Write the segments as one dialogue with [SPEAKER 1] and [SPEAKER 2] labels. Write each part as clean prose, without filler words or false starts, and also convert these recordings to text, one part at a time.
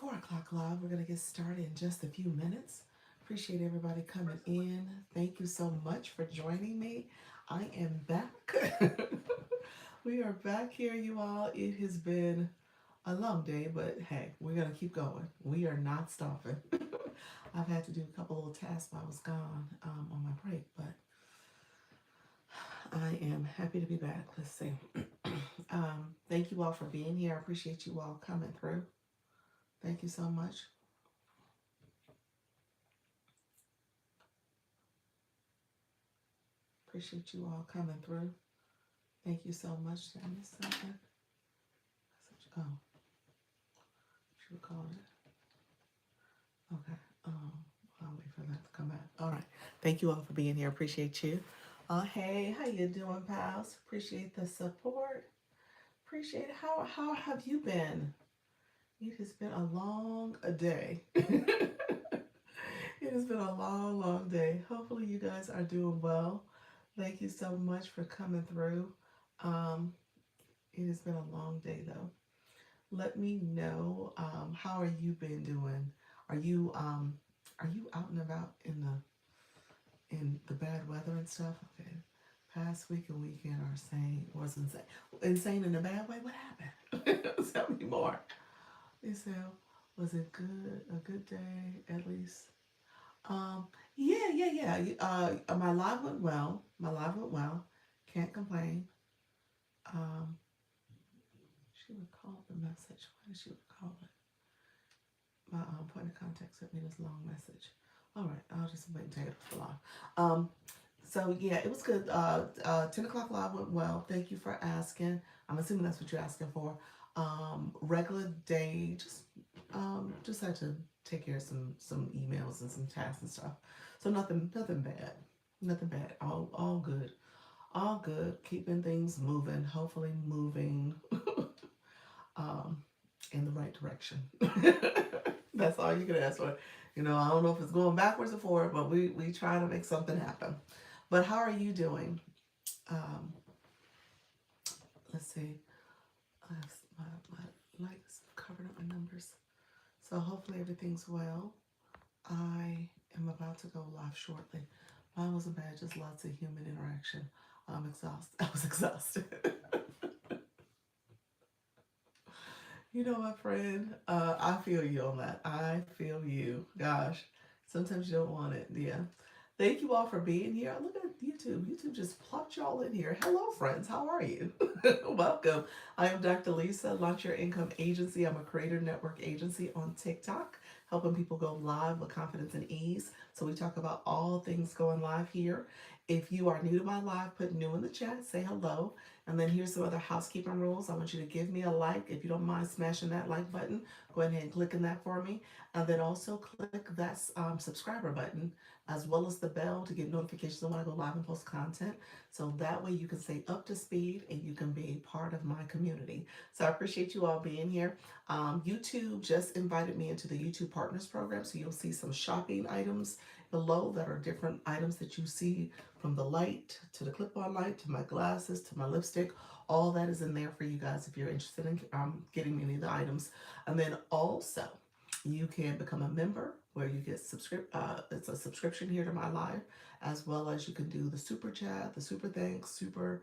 [SPEAKER 1] 4 o'clock live. We're going to get started in just a few minutes. Appreciate everybody coming in. Thank you so much for joining me. I am back. We are back here, you all. It has been a long day, but hey, we're going to keep going. We are not stopping. I've had to do a couple little tasks while I was gone on my break, but I am happy to be back. Let's see. Thank you all for being here. I appreciate you all coming through. Thank you so much. Appreciate you all coming through. Thank you so much. Did I miss something? Oh, she recorded it. Okay. I'll wait for that to come back. All right. Thank you all for being here. Appreciate you. Hey, how you doing, pals? Appreciate the support. Appreciate it. How have you been? It has been a long day. It has been a long, long day. Hopefully you guys are doing well. Thank you so much for coming through. Um, it has been a long day though. Let me know how are you been doing? Are you um are you out and about in the bad weather and stuff? Okay. Past week and weekend are insane. Was insane. Insane in a bad way. What happened? Tell me more. They said, was it good? A good day at least. Um, yeah. My live went well. My live went well. Can't complain. Um, she recalled the message. Why did she recall it? My point of contact sent me this long message. All right, I'll just wait and take it for live. Um, so yeah, it was good. 10 o'clock live went well. Thank you for asking. I'm assuming that's what you're asking for. Regular day, just had to take care of some emails and some tasks and stuff. So nothing bad, nothing bad. All good, all good. Keeping things moving. Hopefully moving um, in the right direction. That's all you can ask for. I don't know if it's going backwards or forward, but we try to make something happen. But how are you doing? Um, let's see. My lights covered up my numbers. So hopefully everything's well. I am about to go live shortly. Mine wasn't bad, just lots of human interaction. I'm exhausted. I was exhausted. You know, my friend, I feel you on that. I feel you. Gosh, sometimes you don't want it. Yeah. Thank you all for being here. Look at YouTube. YouTube just plopped y'all in here. Hello, friends. How are you? Welcome. I am Dr. Lisa, Launch Your Income Agency. I'm a creator network agency on TikTok, helping people go live with confidence and ease. So we talk about all things going live here. If you are new to my live, put new in the chat, say hello. And then here's some other housekeeping rules. I want you to give me a like. If you don't mind smashing that like button, go ahead and click in that for me. And then also click that subscriber button as well as the bell to get notifications when I go live and post content. So that way you can stay up to speed and you can be part of my community. So I appreciate you all being here. YouTube just invited me into the YouTube Partners Program. So you'll see some shopping items below that are different items that you see, from the light to the clip-on light to my glasses to my lipstick. All that is in there for you guys if you're interested in getting any of the items. And then also you can become a member where you get it's a subscription here to my live, as well as you can do the super chat, the super thanks, super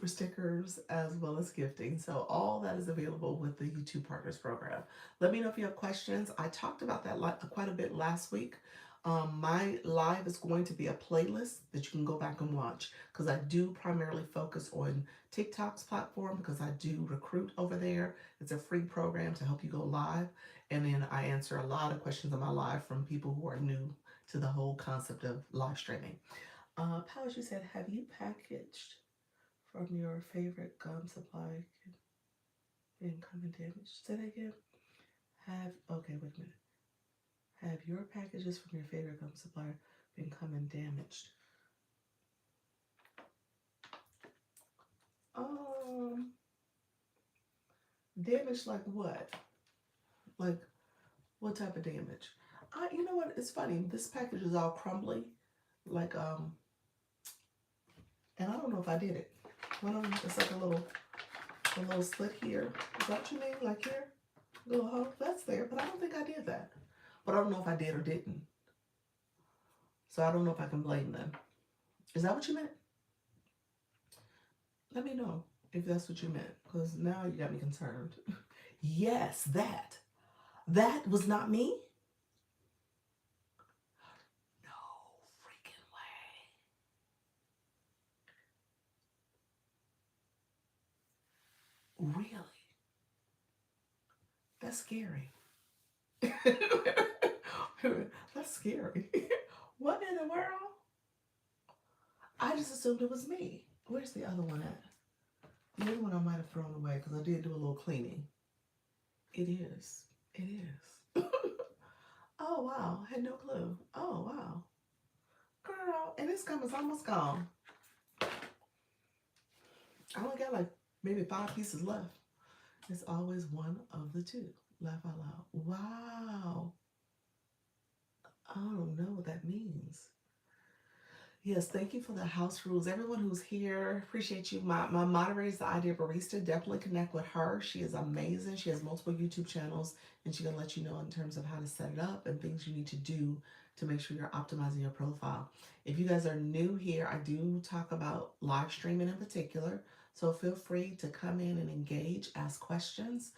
[SPEAKER 1] stickers, as well as gifting. So all that is available with the YouTube Partners Program. Let me know if you have questions. I talked about that quite a bit last week. My live is going to be a playlist that you can go back and watch, because I do primarily focus on TikTok's platform because I do recruit over there. It's a free program to help you go live. And then I answer a lot of questions on my live from people who are new to the whole concept of live streaming. Palace, you said, have you packaged from your favorite gum supply been coming damaged? Say that again. Okay, wait a minute. Have your packages from your favorite gum supplier been coming damaged? Um, Damaged like what? Like what type of damage? You know what? It's funny. This package is all crumbly, like and I don't know if I did it. One of them, it's like a little slit here. Is that what you mean? Like here? Oh, that's there, but I don't think I did that. But I don't know if I did or didn't. So I don't know if I can blame them. Is that what you meant? Let me know if that's what you meant, because now you got me concerned. Yes, that. That was not me? No freaking way. Really? That's scary. That's scary. What in the world? I just assumed it was me. Where's the other one at? The other one I might have thrown away because I did do a little cleaning. It is. It is. Oh wow. Had no clue. Oh wow. Girl, and this gum is almost gone. I only got like maybe 5 pieces left. It's always one of the two. Laugh out loud. Wow. I don't know what that means. Yes, thank you for the house rules. Everyone who's here, appreciate you. My moderator is the Idea Barista. Definitely connect with her. She is amazing. She has multiple YouTube channels, and she's gonna let you know in terms of how to set it up and things you need to do to make sure you're optimizing your profile. If you guys are new here, I do talk about live streaming in particular. So feel free to come in and engage, ask questions.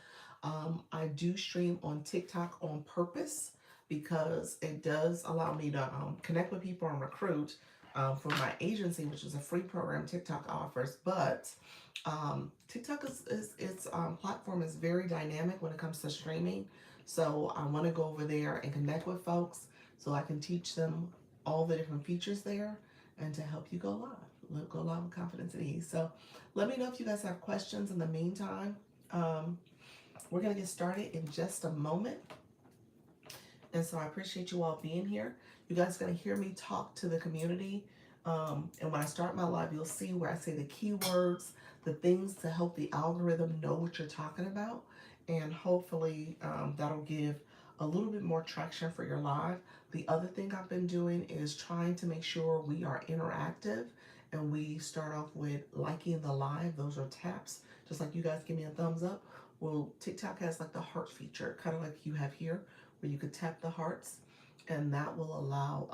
[SPEAKER 1] I do stream on TikTok on purpose because it does allow me to connect with people and recruit for my agency, which is a free program TikTok offers. But TikTok is its platform is very dynamic when it comes to streaming. So I want to go over there and connect with folks so I can teach them all the different features there and to help you go live. Go live with confidence and ease. So let me know if you guys have questions in the meantime. Um, we're going to get started in just a moment. And so I appreciate you all being here. You guys are going to hear me talk to the community. And when I start my live, you'll see where I say the keywords, the things to help the algorithm know what you're talking about. And hopefully that'll give a little bit more traction for your live. The other thing I've been doing is trying to make sure we are interactive. And we start off with liking the live. Those are taps. Just like you guys give me a thumbs up. Well, TikTok has like the heart feature, kind of like you have here, where you could tap the hearts, and that will allow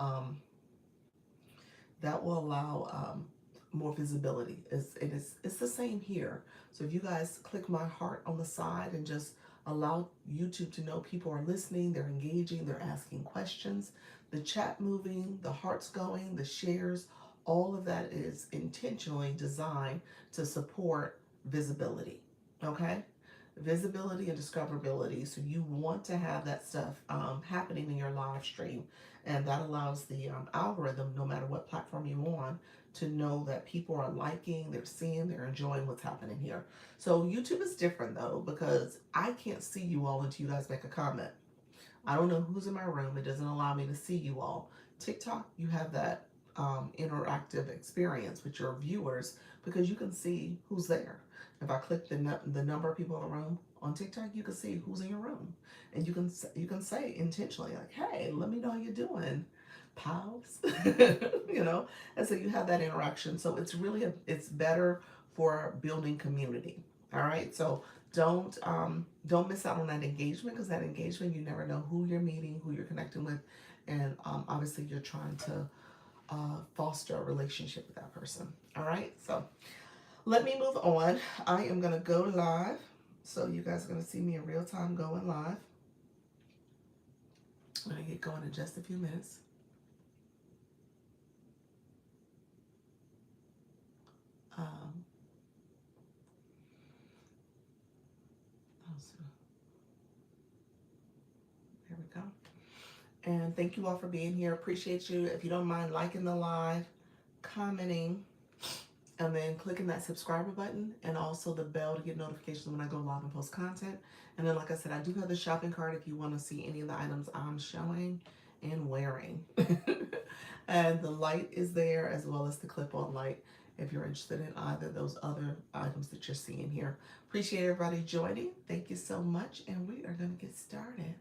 [SPEAKER 1] more visibility. It's the same here. So if you guys click my heart on the side and just allow YouTube to know people are listening, they're engaging, they're asking questions, the chat moving, the hearts going, the shares, all of that is intentionally designed to support visibility. Okay? Visibility and discoverability. So you want to have that stuff happening in your live stream, and that allows the algorithm, no matter what platform you're on, to know that people are liking, they're seeing, they're enjoying what's happening here. So YouTube is different though, because I can't see you all until you guys make a comment. I don't know who's in my room. It doesn't allow me to see you all. TikTok, you have that interactive experience with your viewers because you can see who's there. If I click the number of people in the room on TikTok, you can see who's in your room, and you can say intentionally like, "Hey, let me know how you're doing, pals," you know. And so you have that interaction. So it's better for building community. All right, so don't miss out on that engagement, because that engagement, you never know who you're meeting, who you're connecting with, and obviously you're trying to foster a relationship with that person. All right, so let me move on. I am gonna go live, so you guys are gonna see me in real time going live. I'm gonna get going in just a few minutes. Um, so there we go. And thank you all for being here. Appreciate you. If you don't mind liking the live, commenting, and then clicking that subscriber button and also the bell to get notifications when I go live and post content. And then, like I said, I do have the shopping cart if you want to see any of the items I'm showing and wearing. And the light is there, as well as the clip-on light if you're interested in either of those other items that you're seeing here. Appreciate everybody joining. Thank you so much, and we are going to get started.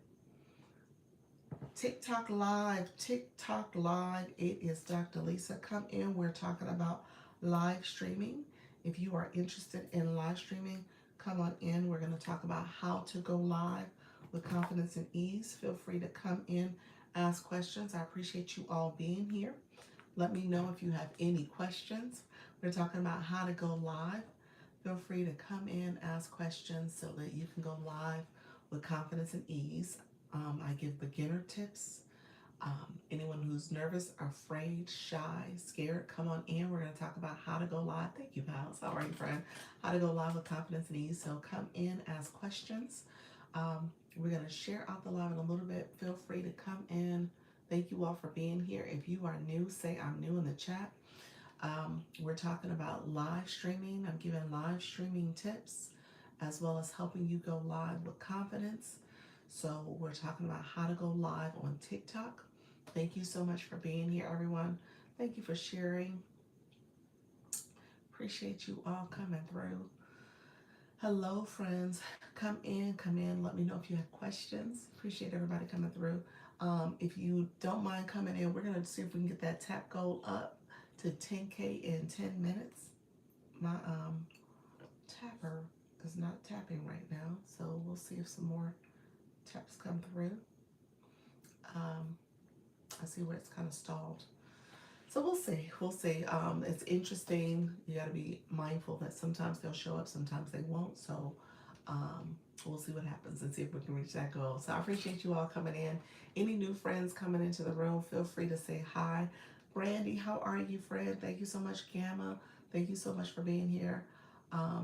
[SPEAKER 1] TikTok Live, TikTok Live. It is Dr. Lisa. Come in. We're talking about live streaming. If you are interested in live streaming, come on in. We're going to talk about how to go live with confidence and ease. Feel free to come in, ask questions. I appreciate you all being here. Let me know if you have any questions. We're talking about how to go live. Feel free to come in, ask questions so that you can go live with confidence and ease. I give beginner tips. Anyone who's nervous, afraid, shy, scared, come on in. We're going to talk about how to go live. Thank you, pals. How are you, friend? How to go live with confidence and ease. So come in, ask questions. We're going to share out the live in a little bit. Feel free to come in. Thank you all for being here. If you are new, say I'm new in the chat. We're talking about live streaming. I'm giving live streaming tips as well as helping you go live with confidence. So we're talking about how to go live on TikTok. Thank you so much for being here, everyone. Thank you for sharing. Appreciate you all coming through. Hello, friends. Come in, come in. Let me know if you have questions. Appreciate everybody coming through. If you don't mind coming in, we're going to see if we can get that tap goal up to 10K in 10 minutes. My tapper is not tapping right now, so we'll see if some more taps come through. I see where it's kind of stalled. So we'll see. We'll see. It's interesting. You got to be mindful that sometimes they'll show up, sometimes they won't. So we'll see what happens and see if we can reach that goal. So I appreciate you all coming in. Any new friends coming into the room, feel free to say hi. Brandy, how are you, friend? Thank you so much, Gamma. Thank you so much for being here.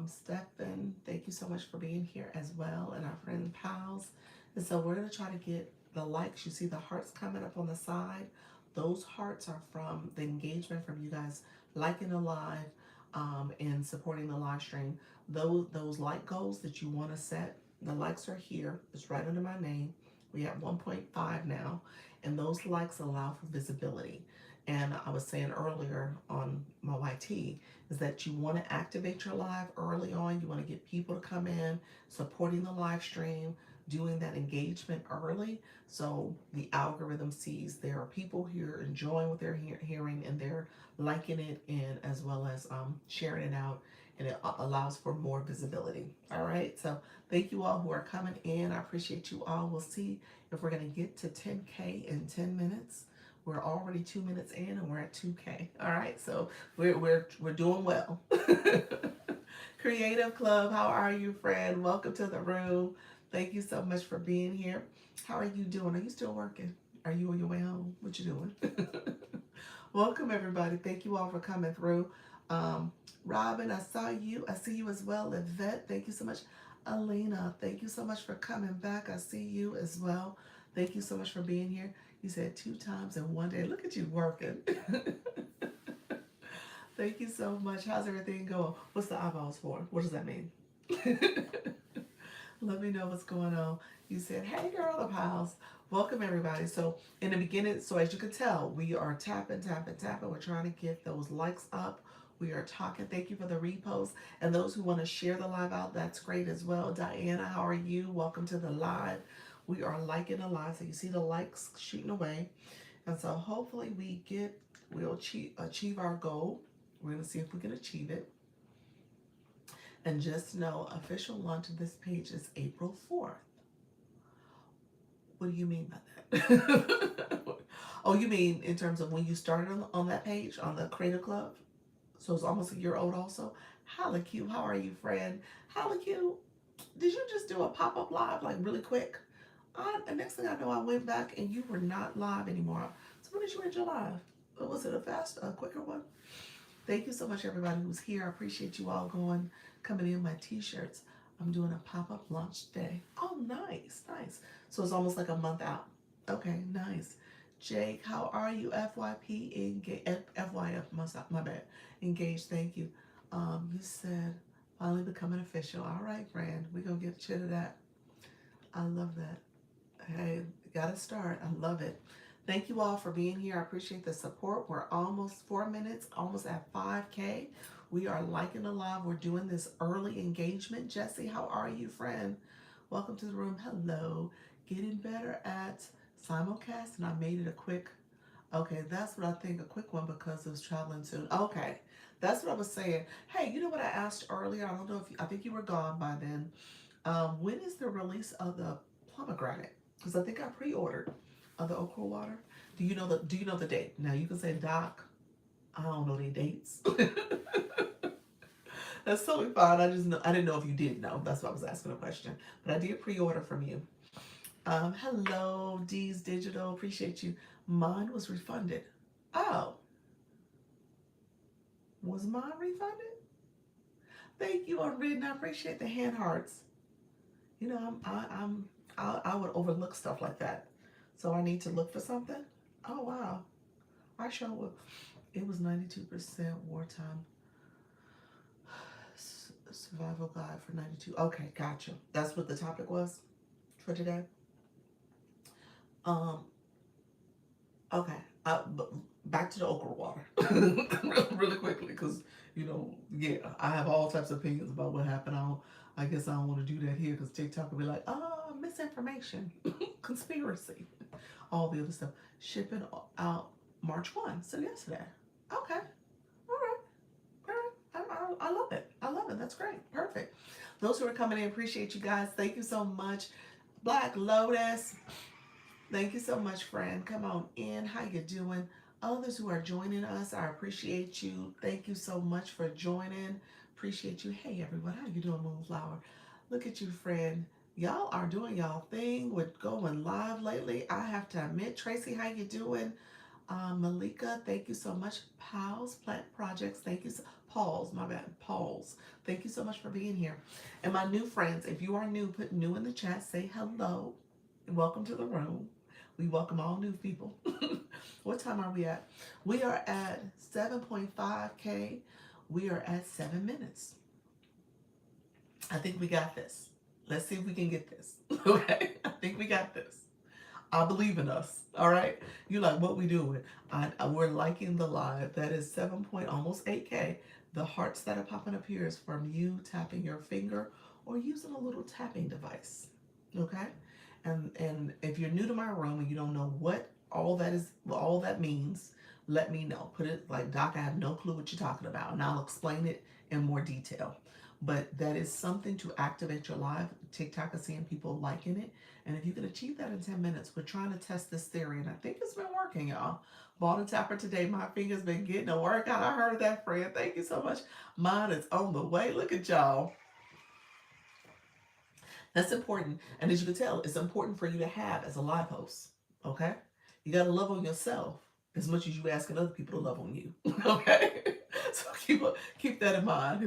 [SPEAKER 1] Stephen, thank you so much for being here as well. And our friend Pals. And so we're going to try to get the likes. You see the hearts coming up on the side. Those hearts are from the engagement from you guys liking the live and supporting the live stream. Those like goals that you want to set, the likes are here. It's right under my name. We have 1.5 now, and those likes allow for visibility. And I was saying earlier on my YT is that you want to activate your live early on. You want to get people to come in, supporting the live stream, doing that engagement early, so the algorithm sees there are people here enjoying what they're hearing and they're liking it, and as well as sharing it out, and it allows for more visibility. All right, so thank you all who are coming in. I appreciate you all. We'll see if we're going to get to 10K in 10 minutes. We're already 2 minutes in and we're at 2K. All right, so we're doing well. Creative Club, how are you, friend? Welcome to the room. Thank you so much for being here. How are you doing? Are you still working? Are you on your way home? What you doing? Welcome, everybody. Thank you all for coming through. Robin, I saw you. I see you as well. Yvette, thank you so much. Alina, thank you so much for coming back. I see you as well. Thank you so much for being here. You said 2 times in one day. Look at you working. Thank you so much. How's everything going? What's the eyeballs for? What does that mean? Let me know what's going on. You said, hey girl of house. Welcome everybody. So in the beginning, so as you can tell, we are tapping. We're trying to get those likes up. We are talking. Thank you for the repost. And those who want to share the live out, that's great as well. Diana, how are you? Welcome to the live. We are liking the live. So you see the likes shooting away. And so hopefully we'll achieve our goal. We're going to see if we can achieve it. And just know, official launch of this page is April 4th. What do you mean by that? Oh, you mean in terms of when you started on that page, on the Creator Club? So it's almost a year old also? Holla Q, how are you, friend? Holla Q, did you just do a pop-up live, like really quick? The next thing I know, I went back and you were not live anymore. So when did you end your live? Was it a quicker one? Thank you so much, everybody who's here. I appreciate you all coming in my t-shirts. I'm doing a pop-up launch day. Oh, nice. So it's almost like a month out. Okay, nice. Jake, how are you? FYP FYF, my bad. Engaged, thank you. You said finally becoming official. All right, friend. We're gonna get you to that. I love that. Hey, gotta start. I love it. Thank you all for being here. I appreciate the support. We're almost 4 minutes, almost at 5K. We are liking the live. We're doing this early engagement. Jesse, how are you, friend? Welcome to the room. Hello. Getting better at simulcast, and I made it a quick. Okay, that's what I think, a quick one because it was traveling soon. Okay, that's what I was saying. Hey, you know what I asked earlier? I don't know if I think you were gone by then. When is the release of the pomegranate because I think I pre-ordered the okra water. Do you know the date? Now you can say, Doc, I don't know the dates. That's totally fine. I just know I didn't know if you did know. That's why I was asking a question. But I did pre-order from you. Hello, D's Digital. Appreciate you. Mine was refunded. Oh, was mine refunded? Thank you, Unwritten. I appreciate the hand hearts. You know, I would overlook stuff like that. So I need to look for something. Oh wow, I sure would. It was 92% wartime survival guide for 92. Okay, gotcha. That's what the topic was for today. Um, okay. Back to the okra water, really quickly, because yeah, I have all types of opinions about what happened. I guess I don't want to do that here because TikTok will be like, oh, misinformation, conspiracy, all the other stuff. Shipping out March 1, so yesterday. Okay, all right, all right. I love it. I love it. That's great. Perfect. Those who are coming in, appreciate you guys. Thank you so much. Black Lotus, thank you so much, friend. Come on in. How you doing? Others who are joining us, I appreciate you. Thank you so much for joining. Appreciate you. Hey, everyone. How you doing, Moonflower? Look at you, friend. Y'all are doing y'all thing with going live lately. I have to admit, Tracy, how you doing? Malika, thank you so much. Pals, Plant Projects, thank you. Pauls, my bad. Pauls, thank you so much for being here. And my new friends, if you are new, put new in the chat. Say hello. Welcome to the room. We welcome all new people. What time are we at? We are at 7.5K. We are at 7 minutes. I think we got this. Let's see if we can get this. Okay? I think we got this. I believe in us. All right. You like what we doing? We're liking the live. That is almost 8K. The hearts that are popping up here is from you tapping your finger or using a little tapping device. Okay. And if you're new to my room and you don't know what all that means, let me know. Put it like, Doc, I have no clue what you're talking about, and I'll explain it in more detail. But that is something to activate your live. TikTok is seeing people liking it. And if you can achieve that in 10 minutes, we're trying to test this theory. And I think it's been working, y'all. Bought a tapper today. My finger's been getting a workout. I heard that, friend. Thank you so much. Mine is on the way. Look at y'all. That's important. And as you can tell, it's important for you to have as a live host. Okay? You got to love on yourself as much as you asking other people to love on you. Okay? So keep that in mind.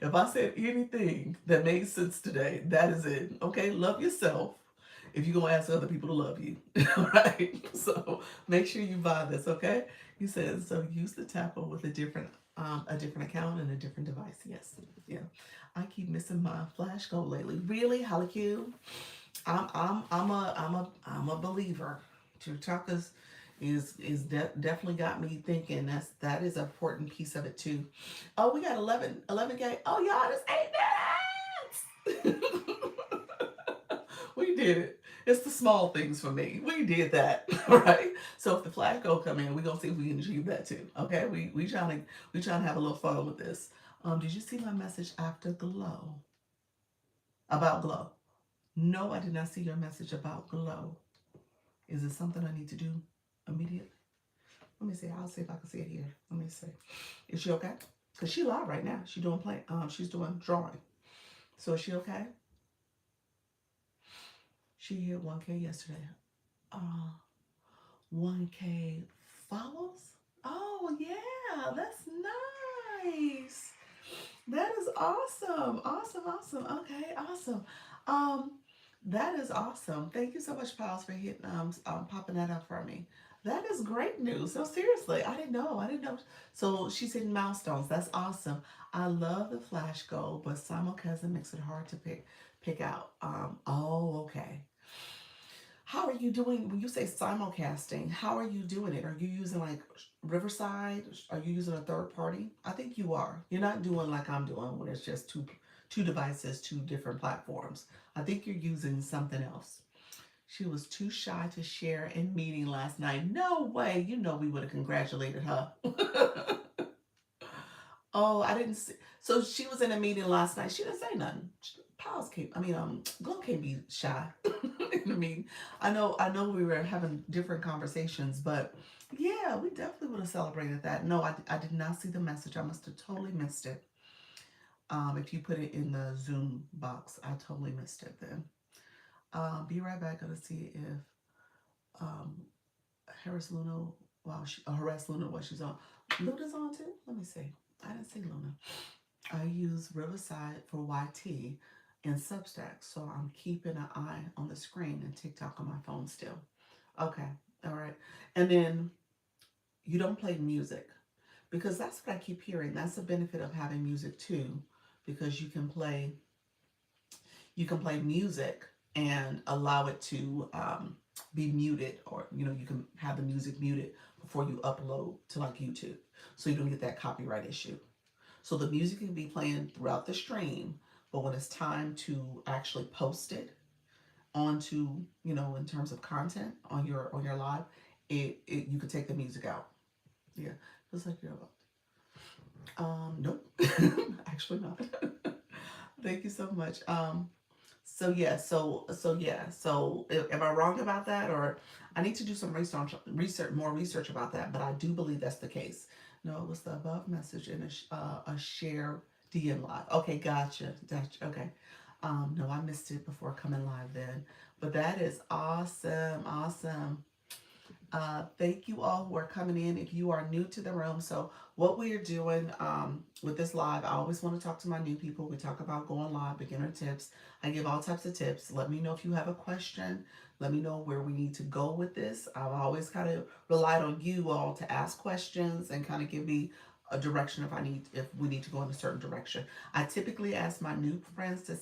[SPEAKER 1] If I said anything that made sense today, that is it. Okay? Love yourself if you're gonna ask other people to love you. All right? So make sure you buy this, okay? You said so use the tapper with a different account and a different device. Yes. Yeah. I keep missing my flash goal lately. Really, Haliku? I'm a believer. TikTok definitely got me thinking. That is an important piece of it too. Oh, we got 11K. Oh, y'all, that's 8 minutes. We did it. It's the small things for me. We did that, right? So if the flash goal come in, we're gonna see if we can achieve that too. Okay, we trying to have a little fun with this. Did you see my message after Glow? About Glow? No, I did not see your message about Glow. Is it something I need to do immediately? Let me see. I'll see if I can see it here. Let me see. Is she okay? Cause she live right now. She's doing drawing. So is she okay? She hit 1K yesterday. 1K follows? Oh yeah, that's nice. That is awesome. Awesome. Okay, awesome. Um, that is awesome. Thank you so much, Pals, for hitting popping that up for me. That is great news. No, seriously, I didn't know. So she's hitting milestones. That's awesome. I love the flash goal, but simulcasting makes it hard to pick out. Okay. How are you doing when you say simulcasting? How are you doing it? Are you using like Riverside? Are you using a third party? I think you are. You're not doing like I'm doing when it's just two devices, two different platforms. I think you're using something else. She was too shy to share in meeting last night. No way. You know we would have congratulated her. Oh, I didn't see. So she was in a meeting last night. She didn't say nothing. Pals can't. I mean, Glow can't be shy. I mean, I know we were having different conversations, but yeah, we definitely would have celebrated that. No, I did not see the message. I must have totally missed it. If you put it in the Zoom box, I totally missed it then. Be right back. Gonna see if um, Harris Luna, harass Luna while she's on. Luna's on too? Let me see. I didn't see Luna. I use Riverside for YT and Substack, so I'm keeping an eye on the screen and TikTok on my phone still. Okay, all right. And then you don't play music because that's what I keep hearing. That's the benefit of having music too, because you can play music and allow it to be muted, or you can have the music muted before you upload to like YouTube, so you don't get that copyright issue. So the music can be playing throughout the stream, but when it's time to actually post it onto, in terms of content on your live, it you could take the music out. Yeah, just like you're about. Nope, actually not. Thank you so much. So yeah, am I wrong about that, or I need to do some more research about that? But I do believe that's the case. No, it was the above message in a share DM live. Okay, gotcha. Gotcha. Okay. No, I missed it before coming live then, but that is awesome. Awesome. Thank you all who are coming in. If you are new to the room, so what we are doing with this live, I always want to talk to my new people. We talk about going live, beginner tips. I give all types of tips. Let me know if you have a question. Let me know where we need to go with this. I've always kind of relied on you all to ask questions and kind of give me a direction if we need to go in a certain direction. I typically ask my new friends to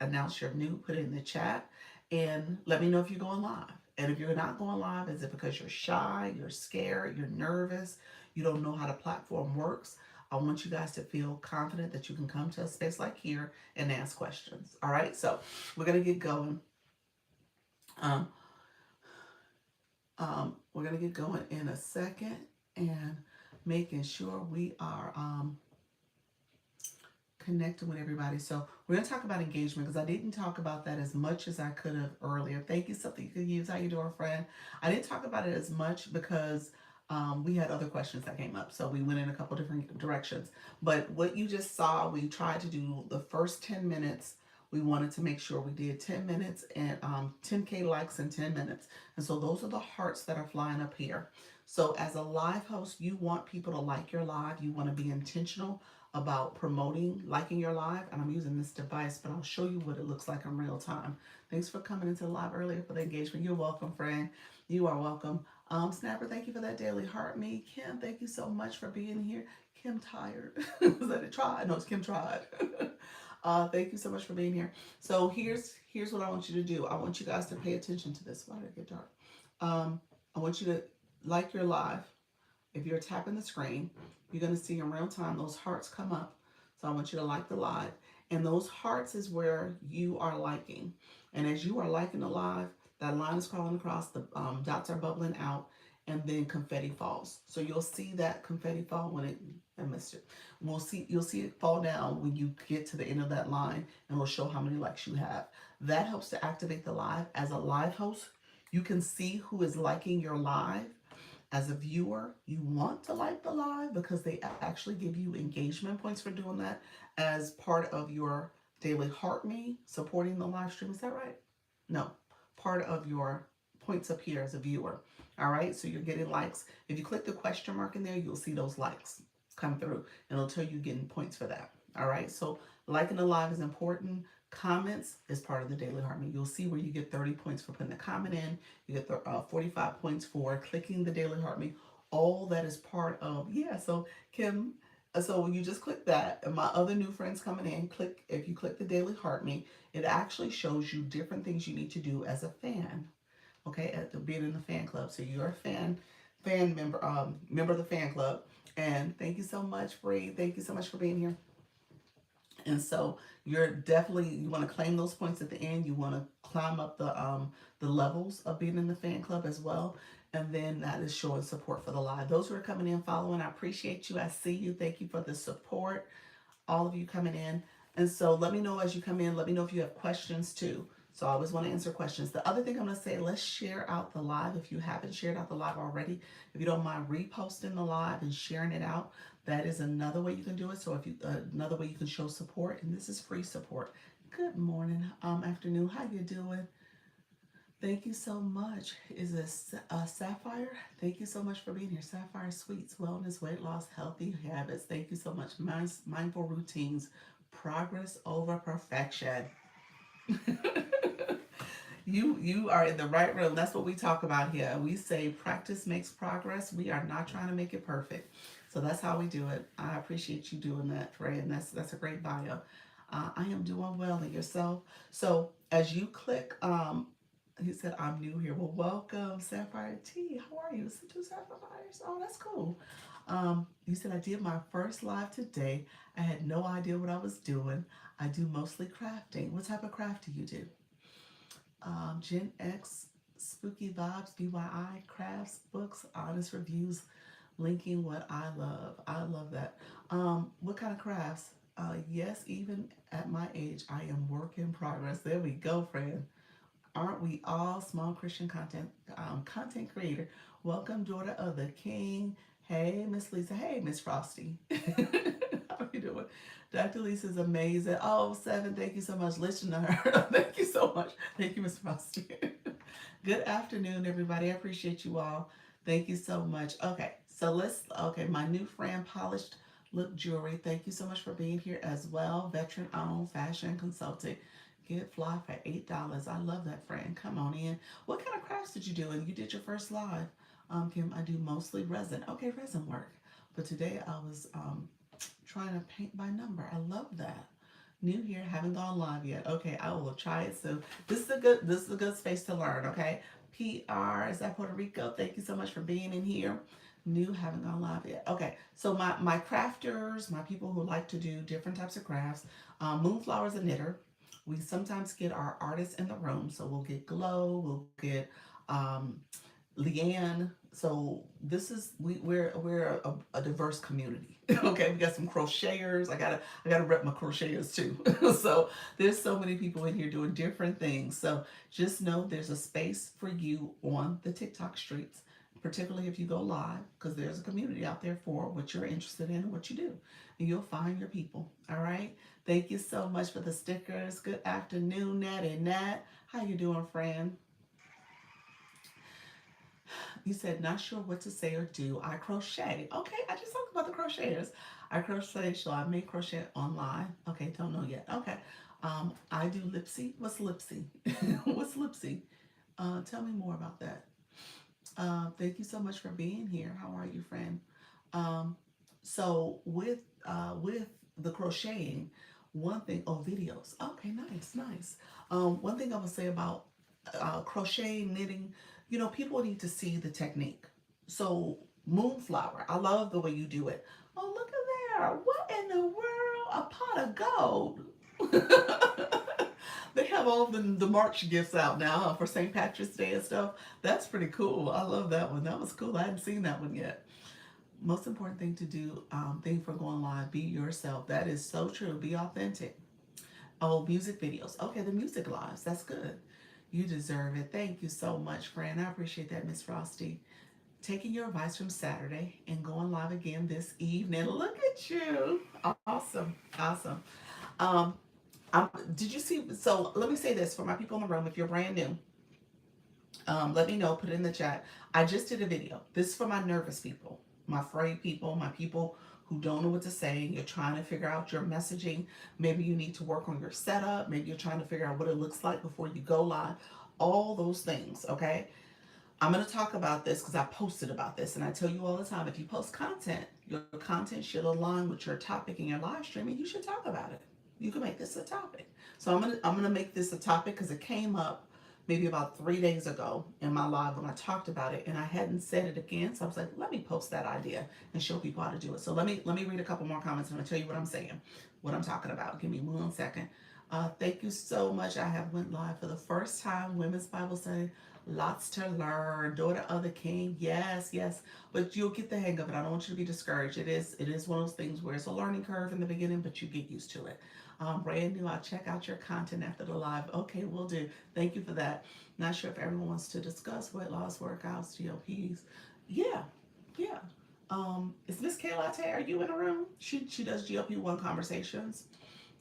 [SPEAKER 1] announce your new, put it in the chat, and let me know if you're going live. And if you're not going live, is it because you're shy, you're scared, you're nervous, you don't know how the platform works? I want you guys to feel confident that you can come to a space like here and ask questions. All right, so we're gonna get going. Um, we're gonna get going in a second and making sure we are connecting with everybody. So we're going to talk about engagement because I didn't talk about that as much as I could have earlier. Thank you, something you could use. How you doing, friend? I didn't talk about it as much because we had other questions that came up. So we went in a couple different directions. But what you just saw, we tried to do the first 10 minutes. We wanted to make sure we did 10 minutes and 10K likes in 10 minutes. And so those are the hearts that are flying up here. So as a live host, you want people to like your live. You want to be intentional about promoting liking your live, and I'm using this device, but I'll show you what it looks like in real time. Thanks for coming into the live earlier for the engagement. You're welcome, friend. You are welcome. Snapper, thank you for that daily heart. Me, Kim, thank you so much for being here. Kim tired. Is that it? Tried? No, it's Kim tried. Thank you so much for being here. So here's what I want you to do. I want you guys to pay attention to this. Why did it get dark? I want you to like your live. If you're tapping the screen, you're going to see in real time those hearts come up. So I want you to like the live. And those hearts is where you are liking. And as you are liking the live, that line is crawling across, the dots are bubbling out, and then confetti falls. So you'll see that confetti fall I missed it. You'll see it fall down when you get to the end of that line, and it'll show how many likes you have. That helps to activate the live. As a live host, you can see who is liking your live. As a viewer, you want to like the live because they actually give you engagement points for doing that as part of your daily heart me supporting the live stream. Is that right? No, part of your points up here as a viewer. All right, so you're getting likes. If you click the question mark in there, you'll see those likes come through and it'll tell you getting points for that. All right, so liking the live is important. Comments is part of the daily harmony. You'll see where you get 30 points for putting the comment in. You get the 45 points for clicking the daily harmony. All that is part of, yeah, so Kim, so when you just click that, and my other new friends coming in, if you click the daily heart me, it actually shows you different things you need to do as a fan, okay, at the being in the fan club. So you're a fan member, member of the fan club. And thank you so much, Bree. Thank you so much for being here. And so you want to claim those points at the end. You want to climb up the levels of being in the fan club as well. And then that is showing support for the live. Those who are coming in, following, I appreciate you. I see you. Thank you for the support. All of you coming in. And so let me know as you come in. Let me know if you have questions too. So I always want to answer questions. The other thing I'm going to say, let's share out the live. If you haven't shared out the live already, if you don't mind reposting the live and sharing it out, that is another way you can do it. So if you another way you can show support, and this is free support. Good morning, afternoon. How you doing? Thank you so much. Is this Sapphire? Thank you so much for being here. Sapphire Sweets, Wellness, Weight Loss, Healthy Habits. Thank you so much. Mindful Routines, Progress Over Perfection. You are in the right room. That's what we talk about here. We say practice makes progress. We are not trying to make it perfect. So that's how we do it. I appreciate you doing that, Trey, and that's a great bio. I am doing well, and yourself. So as you click, he said, I'm new here. Well, welcome, Sapphire T. How are you? Two Sapphires. Oh, that's cool. You said, I did my first live today. I had no idea what I was doing. I do mostly crafting. What type of craft do you do? Gen X, Spooky Vibes, BYI, crafts, books, honest reviews, linking what I love. I love that. What kind of crafts? Yes, even at my age, I am work in progress. There we go, friend. Aren't we all small Christian content creator? Welcome, daughter of the King. Hey, Miss Lisa. Hey, Miss Frosty. How are you doing? Dr. Lisa's amazing. Oh, Seven, thank you so much. Listen to her. Thank you so much. Thank you, Miss Frosty. Good afternoon, everybody. I appreciate you all. Thank you so much. Okay, so okay, my new friend, Polished Look Jewelry. Thank you so much for being here as well. Veteran owned fashion consultant. Get fly for $8. I love that, friend. Come on in. What kind of crafts did you do? And you did your first live. Kim, I do mostly resin. Okay, resin work. But today I was trying to paint by number. I love that. New here, haven't gone live yet. Okay, I will try it soon. This is a good space to learn, okay? PR, is that Puerto Rico? Thank you so much for being in here. New, haven't gone live yet. Okay, so my crafters, my people who like to do different types of crafts, Moonflower's a knitter. We sometimes get our artists in the room, so we'll get Glow, we'll get um, Leanne. So this is we're a diverse community. Okay, we got some crocheters. I gotta rep my crocheters too. So there's so many people in here doing different things. So just know there's a space for you on the TikTok streets, particularly if you go live, because there's a community out there for what you're interested in and what you do, and you'll find your people. All right. Thank you so much for the stickers. Good afternoon, Nat and Nat. How you doing, friend? You said, not sure what to say or do. I crochet. Okay, I just talked about the crocheters. I crochet, so I may crochet online. Okay, don't know yet. Okay. I do Lipsy. What's Lipsy? What's Lipsy? Tell me more about that. Thank you so much for being here. How are you, friend? Um, so with the crocheting, one thing, oh, videos. Okay, nice, nice. One thing I would say about crocheting, knitting, people need to see the technique. So Moonflower, I love the way you do it. Oh, look at there. What in the world? A pot of gold. They have all the March gifts out now, huh, for St. Patrick's Day and stuff. That's pretty cool. I love that one. That was cool. I hadn't seen that one yet. Most important thing to do, thing for going live, be yourself. That is so true. Be authentic. Oh, music videos. Okay, the music lives. That's good. You deserve it. Thank you so much, friend. I appreciate that, Miss Frosty. Taking your advice from Saturday and going live again this evening. Look at you. Awesome. Awesome. Um, did you see? So let me say this for my people in the room. If you're brand new, let me know. Put it in the chat. I just did a video. This is for my nervous people, my afraid people, my people who don't know what to say. You're trying to figure out your messaging. Maybe you need to work on your setup. Maybe you're trying to figure out what it looks like before you go live. All those things, okay? I'm going to talk about this because I posted about this, and I tell you all the time, if you post content, your content should align with your topic in your live stream, and you should talk about it. You can make this a topic. So I'm gonna make this a topic because it came up maybe about 3 days ago in my live when I talked about it, and I hadn't said it again. So I was like, let me post that idea and show people how to do it. So let me read a couple more comments, and I'll tell you what I'm saying, what I'm talking about. Give me 1 second. Thank you so much. I have went live for the first time. Women's Bible Study Lots to learn. Daughter of the King. Yes, yes. But you'll get the hang of it. I don't want you to be discouraged. It is one of those things where it's a learning curve in the beginning, but you get used to it. Brand new. I'll check out your content after the live. Okay, we'll do. Thank you for that. Not sure if everyone wants to discuss weight loss, workouts, GLPs. Yeah, yeah. Is Miss Kayla, are you in the room? She does GLP-1 conversations.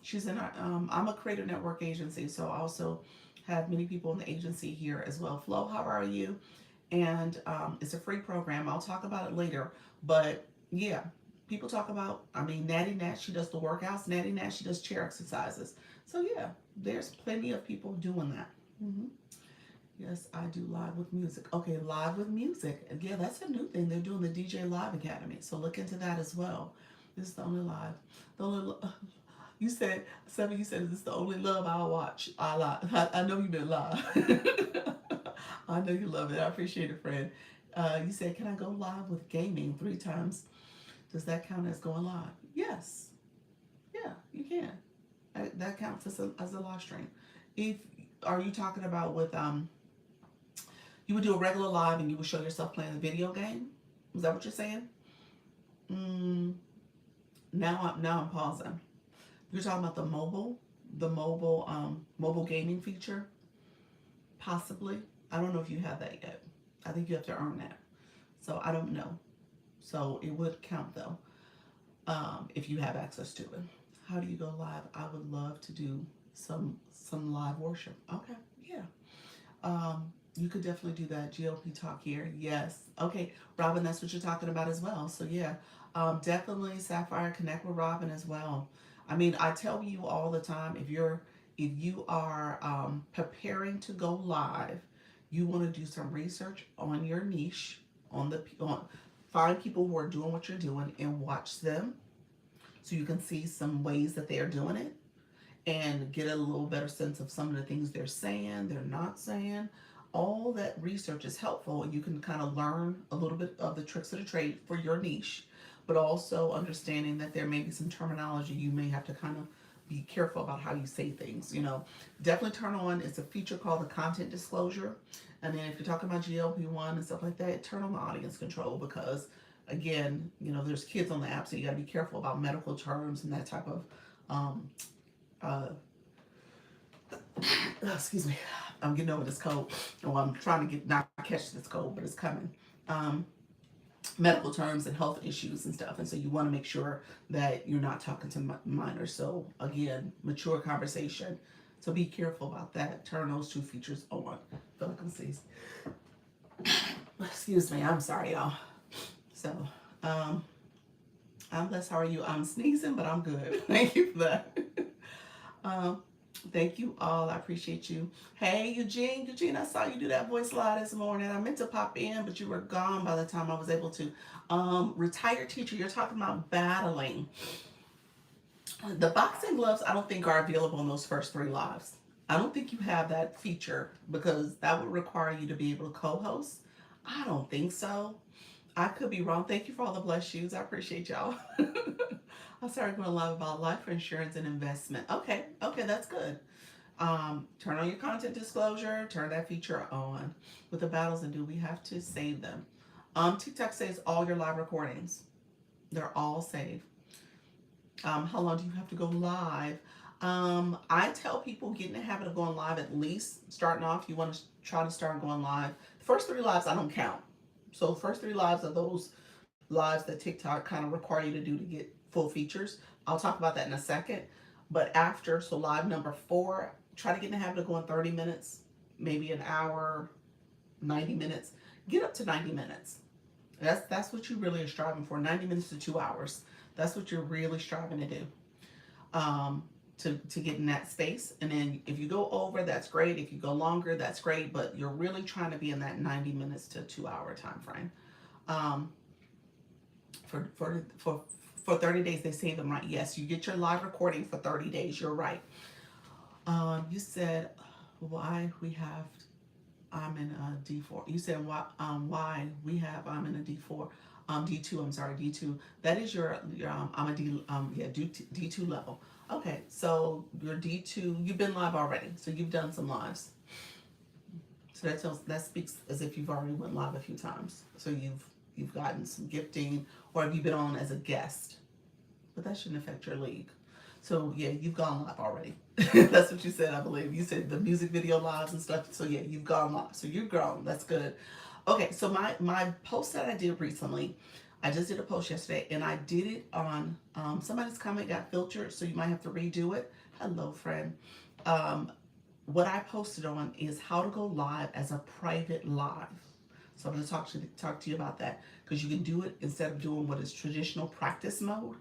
[SPEAKER 1] She's in our, I'm a creative network agency, so I also have many people in the agency here as well. Flo, how are you? And it's a free program. I'll talk about it later. But yeah, people talk about, I mean, Natty Nat, she does the workouts. Natty Nat, she does chair exercises. So yeah, there's plenty of people doing that. Hmm. Yes, I do live with music. Okay, live with music. And yeah, that's a new thing. They're doing the DJ Live Academy. So look into that as well. This is the only live. The only you said, Seven, you said, is this the only love I'll watch? I know you've been live. I know you love it. I appreciate it, friend. You said, can I go live with gaming 3 times? Does that count as going live? Yes. Yeah, you can. That counts as a live stream. If Are you talking about with you would do a regular live and you would show yourself playing the video game? Is that what you're saying? Mm, now I'm pausing. You're talking about the mobile gaming feature, possibly. I don't know if you have that yet. I think you have to earn that. So I don't know. So it would count though, if you have access to it. How do you go live? I would love to do some live worship. Okay, yeah. You could definitely do that. GLP talk here. Yes. Okay, Robin, that's what you're talking about as well. So yeah, definitely Sapphire connect with Robin as well. I mean, I tell you all the time, if you are preparing to go live, you want to do some research on your niche, on find people who are doing what you're doing and watch them so you can see some ways that they are doing it and get a little better sense of some of the things they're saying, they're not saying. All that research is helpful, and you can kind of learn a little bit of the tricks of the trade for your niche, but also understanding that there may be some terminology you may have to kind of be careful about how you say things. Definitely turn on, it's a feature called the content disclosure. And then if you're talking about GLP-1 and stuff like that, turn on the audience control because, again, there's kids on the app, so you got to be careful about medical terms and that type of um, uh, excuse me, I'm getting over this cold. Well, I'm trying to not catch this cold, but it's coming. Um, Medical terms and health issues and stuff, and so you want to make sure that you're not talking to minors. So again, mature conversation. So be careful about that. Turn those 2 features on. I feel like I'm sneezing. Excuse me. I'm sorry, y'all. So, I'm blessed. How are you? I'm sneezing, but I'm good. Thank you for that. um, Thank you all. I appreciate you. Hey, Eugene. Eugene, I saw you do that voice live this morning. I meant to pop in, but you were gone by the time I was able to. Retired teacher, you're talking about battling. The boxing gloves, I don't think are available in those first 3 lives. I don't think you have that feature because that would require you to be able to co-host. I don't think so. I could be wrong. Thank you for all the blessed shoes. I appreciate y'all. I started going live about life insurance and investment. Okay, that's good. Turn on your content disclosure. Turn that feature on. With the battles and do we have to save them? TikTok saves all your live recordings. They're all saved. How long do you have to go live? I tell people get in the habit of going live at least starting off. You want to try to start going live. The first 3 lives I don't count. So the first 3 lives are those lives that TikTok kind of require you to do to get full features. I'll talk about that in a second. But after, so live number 4, try to get in the habit of going 30 minutes, maybe an hour, 90 minutes. Get up to 90 minutes. That's what you really are striving for, 90 minutes to 2 hours. That's what you're really striving to do, to get in that space. And then if you go over, that's great. If you go longer, that's great. But you're really trying to be in that 90 minutes to 2 hour time frame. For 30 days, they save them, right? Yes, you get your live recording for 30 days. You're right. You said why we have I'm in a D4. You said why we have I'm in a D4. D2, I'm sorry, D2. That is your I'm a D2 level. Okay, so your D2, you've been live already. So you've done some lives. So that speaks as if you've already went live a few times. So you've gotten some gifting, or have you been on as a guest? But that shouldn't affect your league. So yeah, you've gone live already. That's what you said, I believe. You said the music video lives and stuff. So yeah, you've gone live. So you've grown. That's good. Okay, so my post that I did recently, I just did a post yesterday, and I did it on somebody's comment got filtered, so you might have to redo it. Hello, friend. Um, what I posted on is how to go live as a private live. So I'm going to talk to you about that, because you can do it instead of doing what is traditional practice mode.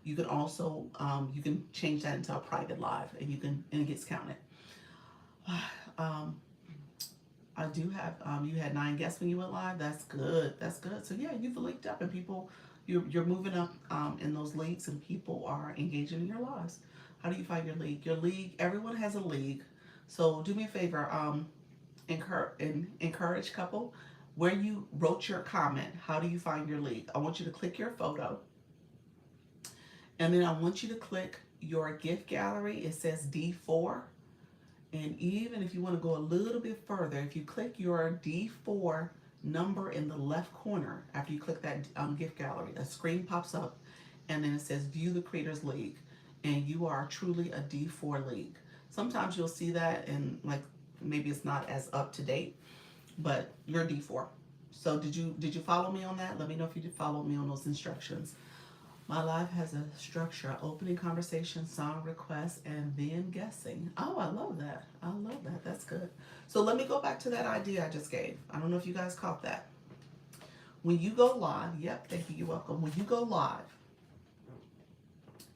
[SPEAKER 1] You can also you can change that into a private live, and it gets counted. Um, I do have you had 9 guests when you went live. That's good. That's good. So yeah, you've linked up, and people you're moving up in those leagues, and people are engaging in your lives. How do you find your league? Your league. Everyone has a league. So do me a favor. Encourage couple. Where you wrote your comment, how do you find your league? I want you to click your photo, and then I want you to click your gift gallery. It says D4. And even if you want to go a little bit further, if you click your D4 number in the left corner, after you click that gift gallery, a screen pops up, and then it says View the Creators League. And you are truly a D4 league. Sometimes you'll see that, and like maybe it's not as up to date, but you're a D4. So did you follow me on that? Let me know if you did follow me on those instructions. My life has a structure: opening conversation, song requests, and then guessing. Oh, I love that. I love that. That's good. So let me go back to that idea I just gave. I don't know if you guys caught that. When you go live, yep, thank you, you're welcome. When you go live,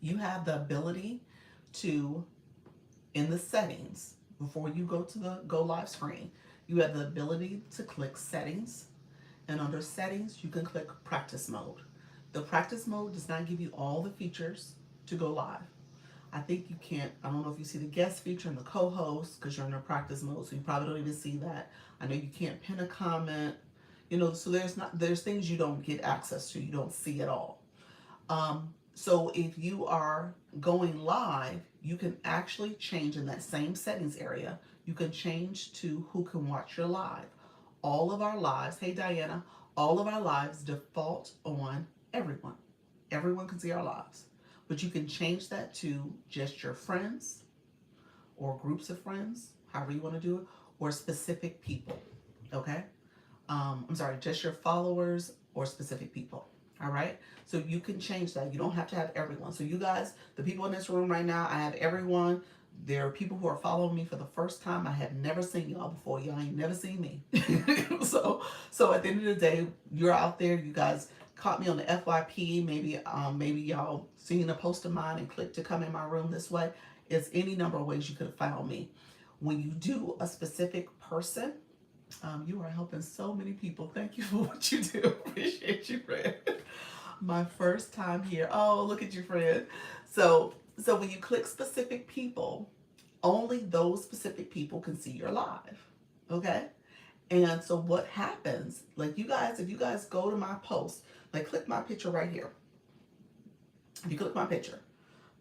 [SPEAKER 1] you have the ability to, in the settings, before you go to the go live screen, you have the ability to click settings, and under settings, you can click practice mode. The practice mode does not give you all the features to go live. I think you can't, I don't know if you see the guest feature and the co-host, because you're in a practice mode, so you probably don't even see that. I know you can't pin a comment, so there's things you don't get access to, you don't see at all. So if you are going live, you can actually change in that same settings area. You can change to who can watch your live. All of our lives, hey Diana, all of our lives default on everyone. Everyone can see our lives. But you can change that to just your friends or groups of friends, however you want to do it, or specific people. Okay? I'm sorry, just your followers or specific people. All right? So you can change that. You don't have to have everyone. So you guys, the people in this room right now, I have everyone. There are people who are following me for the first time. I have never seen y'all before. Y'all ain't never seen me. so at the end of the day, you're out there. You guys caught me on the FYP. Maybe y'all seen a post of mine and clicked to come in my room this way. It's any number of ways you could have found me. When you do a specific person, you are helping so many people. Thank you for what you do. Appreciate you, friend. My first time here. Oh, look at you, friend. So when you click specific people, only those specific people can see your live. Okay? And so what happens, like if you guys go to my post, like click my picture right here. If you click my picture,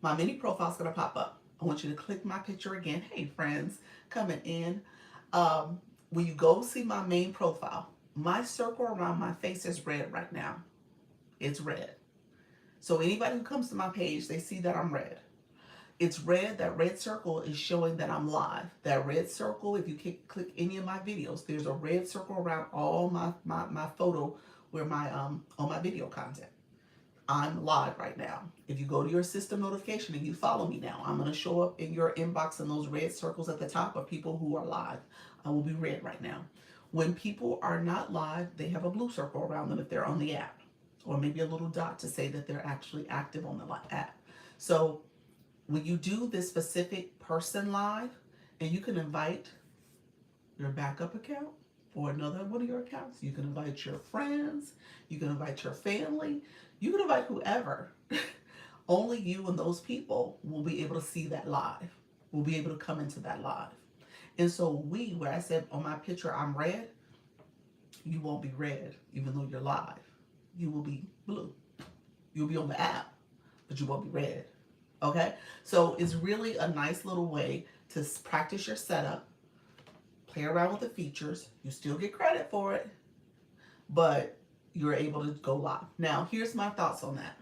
[SPEAKER 1] my mini profile is going to pop up. I want you to click my picture again. Hey, friends, coming in. When you go see my main profile, my circle around my face is red right now. It's red. So anybody who comes to my page, they see that I'm red. It's red. That red circle is showing that I'm live. That red circle, if you click any of my videos, there's a red circle around all my photo where all my video content. I'm live right now. If you go to your system notification and you follow me now, I'm going to show up in your inbox, and those red circles at the top are people who are live. I will be red right now. When people are not live, they have a blue circle around them if they're on the app, or maybe a little dot to say that they're actually active on the app. So when you do this specific person live, and you can invite your backup account or another one of your accounts, you can invite your friends, you can invite your family, you can invite whoever. Only you and those people will be able to see that live, will be able to come into that live. And so where I said on my picture I'm red, you won't be red even though you're live. You will be blue. You'll be on the app, but you won't be red. Okay? So it's really a nice little way to practice your setup, play around with the features. You still get credit for it, but you're able to go live. Now, here's my thoughts on that.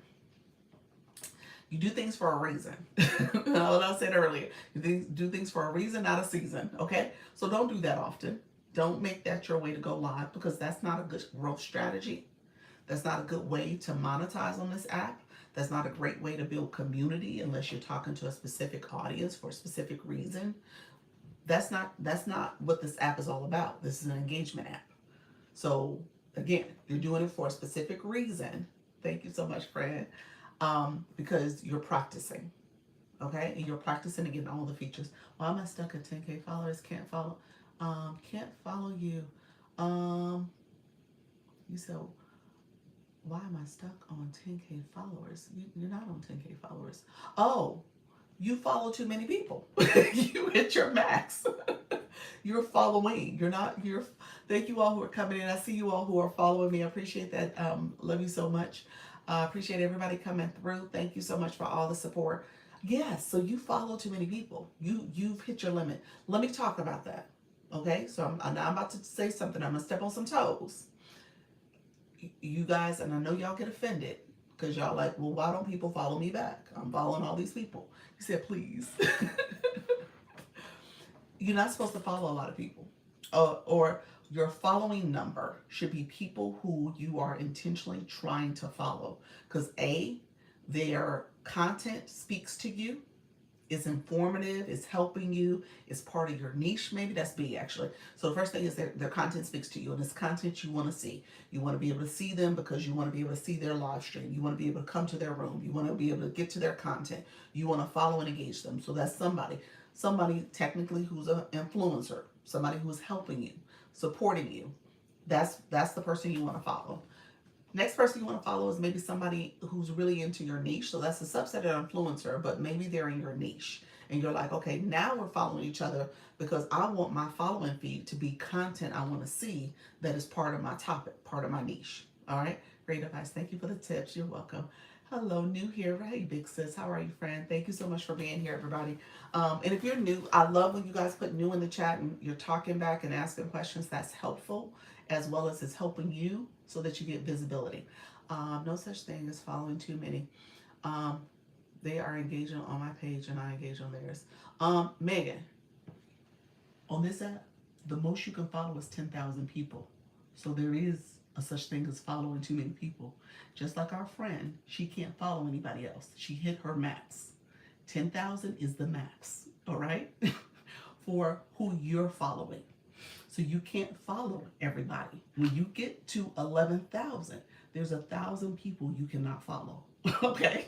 [SPEAKER 1] You do things for a reason. What I said earlier, you do things for a reason, not a season. Okay, so don't do that often. Don't make that your way to go live, because that's not a good growth strategy. That's not a good way to monetize on this app. That's not a great way to build community unless you're talking to a specific audience for a specific reason. That's not what this app is all about. This is an engagement app. So again, you're doing it for a specific reason. Thank you so much, Fred. Because you're practicing. Okay? And you're practicing to get all the features. Why am I stuck at 10K followers? Can't follow you. You said, why am I stuck on 10K followers? You're not on 10K followers. Oh, you follow too many people. You hit your max. You're following. You're thank you all who are coming in. I see you all who are following me. I appreciate that. Love you so much. Appreciate everybody coming through. Thank you so much for all the support. Yes, so you follow too many people. You've hit your limit. Let me talk about that. Okay, so I'm about to say something. I'm gonna step on some toes. You guys, and I know y'all get offended because y'all like, well, why don't people follow me back? I'm following all these people. He said, please. You're not supposed to follow a lot of people. Or your following number should be people who you are intentionally trying to follow. Because A, their content speaks to you, is informative, is helping you, is part of your niche. Maybe that's B, actually. So the first thing is their content speaks to you, and it's content you want to see. You want to be able to see them because you want to be able to see their live stream. You want to be able to come to their room. You want to be able to get to their content. You want to follow and engage them. So that's somebody technically who's an influencer, somebody who is helping you, supporting you. That's the person you want to follow. Next person you want to follow is maybe somebody who's really into your niche. So that's a subset of influencer, but maybe they're in your niche. And you're like, okay, now we're following each other because I want my following feed to be content I want to see that is part of my topic, part of my niche. All right. Great advice. Thank you for the tips. You're welcome. Hello, new here. Hey, big sis. How are you, friend? Thank you so much for being here, everybody. And if you're new, I love when you guys put new in the chat and you're talking back and asking questions. That's helpful, as well as it's helping you so that you get visibility. No such thing as following too many. They are engaging on my page and I engage on theirs. Megan, on this app, the most you can follow is 10,000 people. So there is a such thing as following too many people. Just like our friend, she can't follow anybody else. She hit her max. 10,000 is the max, all right? For who you're following. So you can't follow everybody. When you get to 11,000, there's 1,000 people you cannot follow. Okay?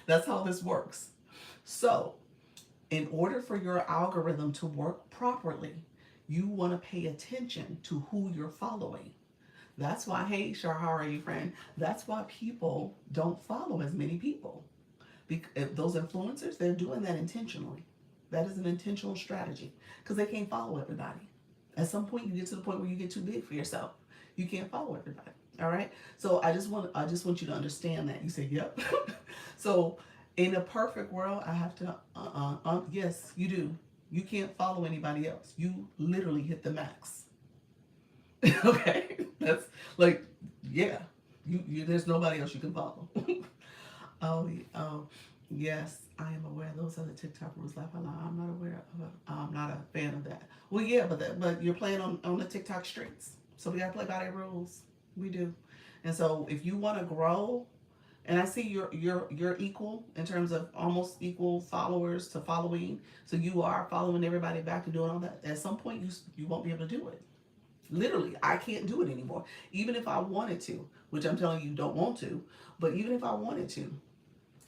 [SPEAKER 1] That's how this works. So in order for your algorithm to work properly, you want to pay attention to who you're following. That's why, hey, Shar, how are you, friend? That's why people don't follow as many people. Because those influencers, they're doing that intentionally. That is an intentional strategy because they can't follow everybody. At some point, you get to the point where you get too big for yourself. You can't follow everybody. All right. So I just want you to understand that. You say, yep. So in a perfect world, I have to. Yes, you do. You can't follow anybody else. You literally hit the max. Okay. That's like, yeah. You there's nobody else you can follow. Oh, yes, I am aware. Those other TikTok rules laugh out loud. I'm not aware of. I'm not a fan of that. Well, yeah, but you're playing on the TikTok streets, so we gotta play by their rules. We do, and so if you want to grow, and I see you're equal in terms of almost equal followers to following. So you are following everybody back and doing all that. At some point, you won't be able to do it. Literally, I can't do it anymore. Even if I wanted to, which I'm telling you don't want to, but even if I wanted to,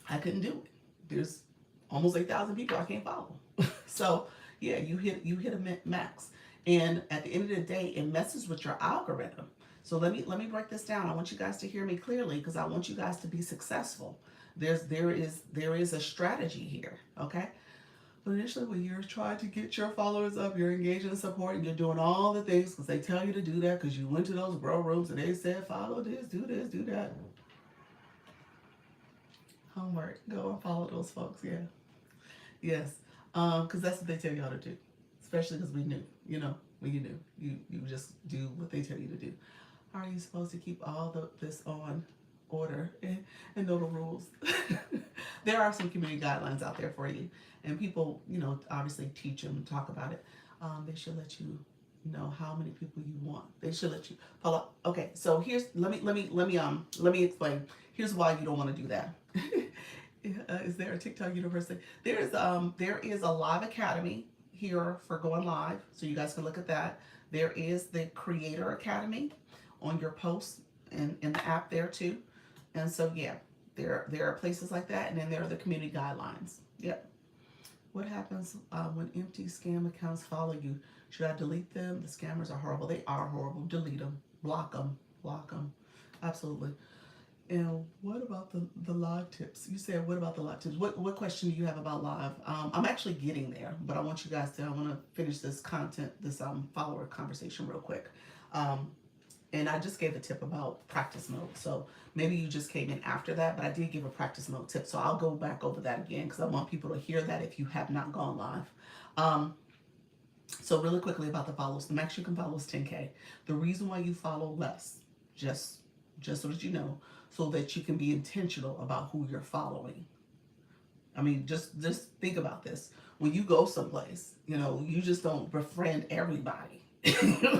[SPEAKER 1] I couldn't do it. There's almost 8,000 people I can't follow. So yeah, you hit a max. And at the end of the day, it messes with your algorithm. So let me break this down. I want you guys to hear me clearly because I want you guys to be successful. There is a strategy here, okay? But initially, when you're trying to get your followers up, you're engaging and supporting, you're doing all the things because they tell you to do that because you went to those grow rooms and they said, follow this, do that. Homework. Go and follow those folks. Yeah. Yes. Because that's what they tell y'all to do. Especially because we knew, When you do, you just do what they tell you to do. How are you supposed to keep all this on order and know the rules? There are some community guidelines out there for you, and people, obviously teach them and talk about it. They should let you know how many people you want. They should let you follow. Okay, so here's let me explain. Here's why you don't want to do that. Is there a TikTok university? There is a live academy here for going live, so you guys can look at that. There is the Creator Academy on your posts and in the app there too. And so yeah, there are places like that, and then there are the community guidelines. Yep. What happens when empty scam accounts follow you? Should I delete them? The scammers are horrible. They are horrible. Delete them. Block them. Block them. Absolutely. And what about the live tips? You said, what about the live tips? What question do you have about live? I'm actually getting there, but I want you guys to, I want to finish this content, this follower conversation real quick. And I just gave a tip about practice mode. So maybe you just came in after that, but I did give a practice mode tip. So I'll go back over that again because I want people to hear that if you have not gone live. So really quickly about the follows. The max you can follow is 10K. The reason why you follow less, just so that you know, so that you can be intentional about who you're following. I mean, just think about this. When you go someplace, you just don't befriend everybody.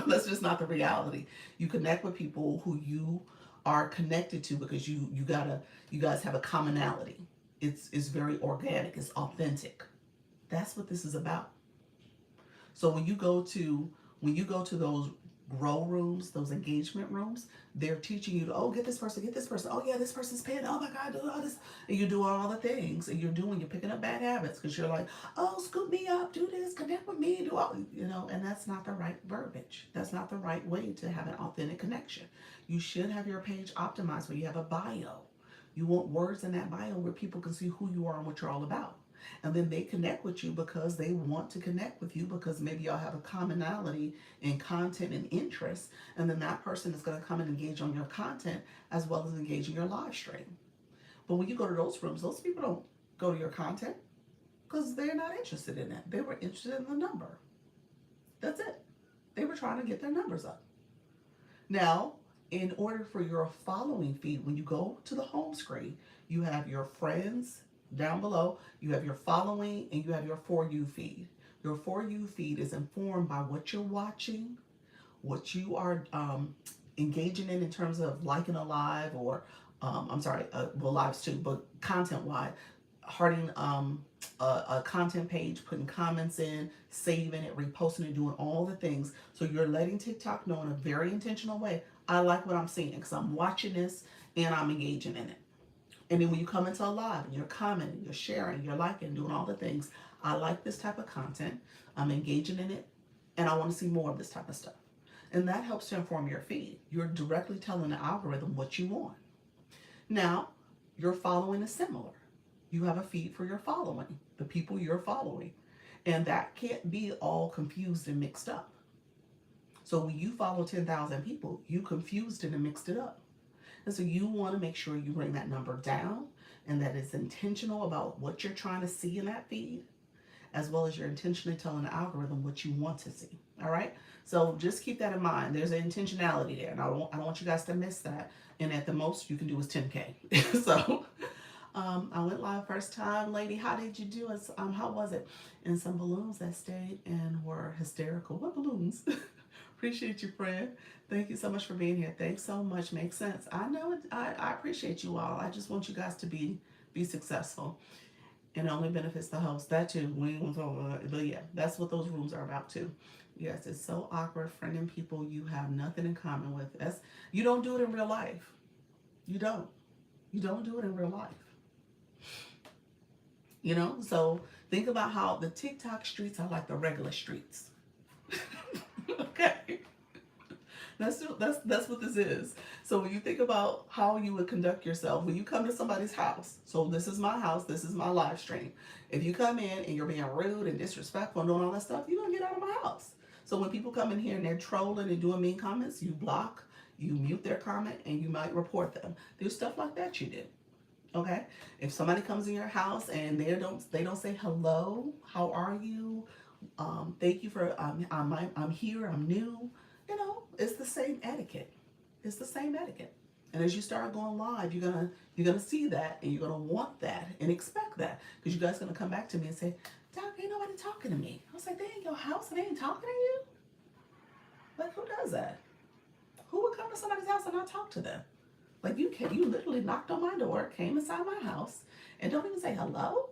[SPEAKER 1] That's just not the reality. You connect with people who you are connected to because you guys have a commonality. It's very organic. It's authentic. That's what this is about. So when you go to those grow rooms, those engagement rooms, they're teaching you to, oh, get this person. Oh yeah, this person's paying. Oh my God, do all this. And you're doing all the things, and you're picking up bad habits because you're like, oh, scoop me up, do this, connect with me, do all, and that's not the right verbiage. That's not the right way to have an authentic connection. You should have your page optimized where you have a bio. You want words in that bio where people can see who you are and what you're all about. And then they connect with you because they want to connect with you because maybe y'all have a commonality in content and interest. And then that person is going to come and engage on your content as well as engage in your live stream. But when you go to those rooms, those people don't go to your content because they're not interested in it. They were interested in the number. That's it. They were trying to get their numbers up. Now, in order for your following feed, when you go to the home screen, you have your friends down below, you have your following, and you have your For You feed. Your For You feed is informed by what you're watching, what you are engaging in terms of liking a live or, well, lives too, but content-wise, hearting a content page, putting comments in, saving it, reposting it, doing all the things. So you're letting TikTok know in a very intentional way, I like what I'm seeing because I'm watching this and I'm engaging in it. And then when you come into a live and you're commenting, you're sharing, you're liking, doing all the things, I like this type of content, I'm engaging in it, and I want to see more of this type of stuff. And that helps to inform your feed. You're directly telling the algorithm what you want. Now, your following is similar. You have a feed for your following, the people you're following. And that can't be all confused and mixed up. So when you follow 10,000 people, you confused it and mixed it up. And so you want to make sure you bring that number down and that it's intentional about what you're trying to see in that feed, as well as you're intentionally telling the algorithm what you want to see. All right. So just keep that in mind. There's an intentionality there, and I don't want you guys to miss that. And at the most you can do is 10K. So I went live first time, lady. How did you do it? How was it? And some balloons that stayed and were hysterical. What balloons? Appreciate you, friend. Thank you so much for being here. Thanks so much. Makes sense. I know it. I appreciate you all. I just want you guys to be successful. And it only benefits the host. That too. We ain't gonna talk about it. But yeah, that's what those rooms are about too. Yes, it's so awkward friending people you have nothing in common with. You don't do it in real life. You don't. You don't do it in real life. So think about how the TikTok streets are like the regular streets. Okay. That's what this is. So when you think about how you would conduct yourself when you come to somebody's house. So this is my house. This is my live stream. If you come in and you're being rude and disrespectful and doing all that stuff, you're going to get out of my house. So when people come in here and they're trolling and doing mean comments, you block, you mute their comment, and you might report them. There's stuff like that you do. Okay? If somebody comes in your house and they don't say hello, how are you? Thank you for, I'm here, I'm new. You know, it's the same etiquette. It's the same etiquette. And as you start going live, you're gonna see that, and you're gonna want that and expect that, because you guys are gonna come back to me and say, Doc, ain't nobody talking to me. I was like, they in your house and they ain't talking to you? Like, who does that? Who would come to somebody's house and not talk to them? Like, you literally knocked on my door, came inside my house, and don't even say hello.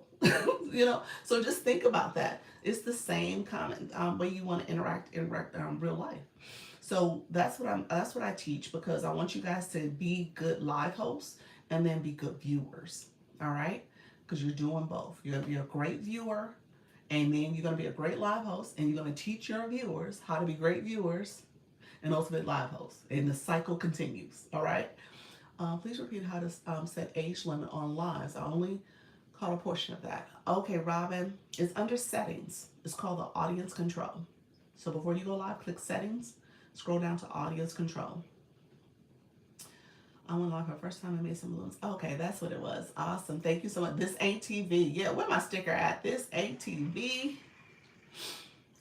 [SPEAKER 1] You know, so just think about that. It's the same kind of way you want to interact real life. So that's what I teach, because I want you guys to be good live hosts and then be good viewers. All right, because you're doing both. You're gonna be a great viewer, and then you're gonna be a great live host, and you're gonna teach your viewers how to be great viewers and ultimate live hosts, and the cycle continues. All right. Please repeat how to set age limit on lives. I only caught a portion of that. Okay, Robin, it's under settings. It's called the audience control. So before you go live, click settings, scroll down to audience control. I went live for the first time. I made some balloons. Okay, that's what it was. Awesome. Thank you so much. This ain't TV. Yeah, where my sticker at? This ain't TV.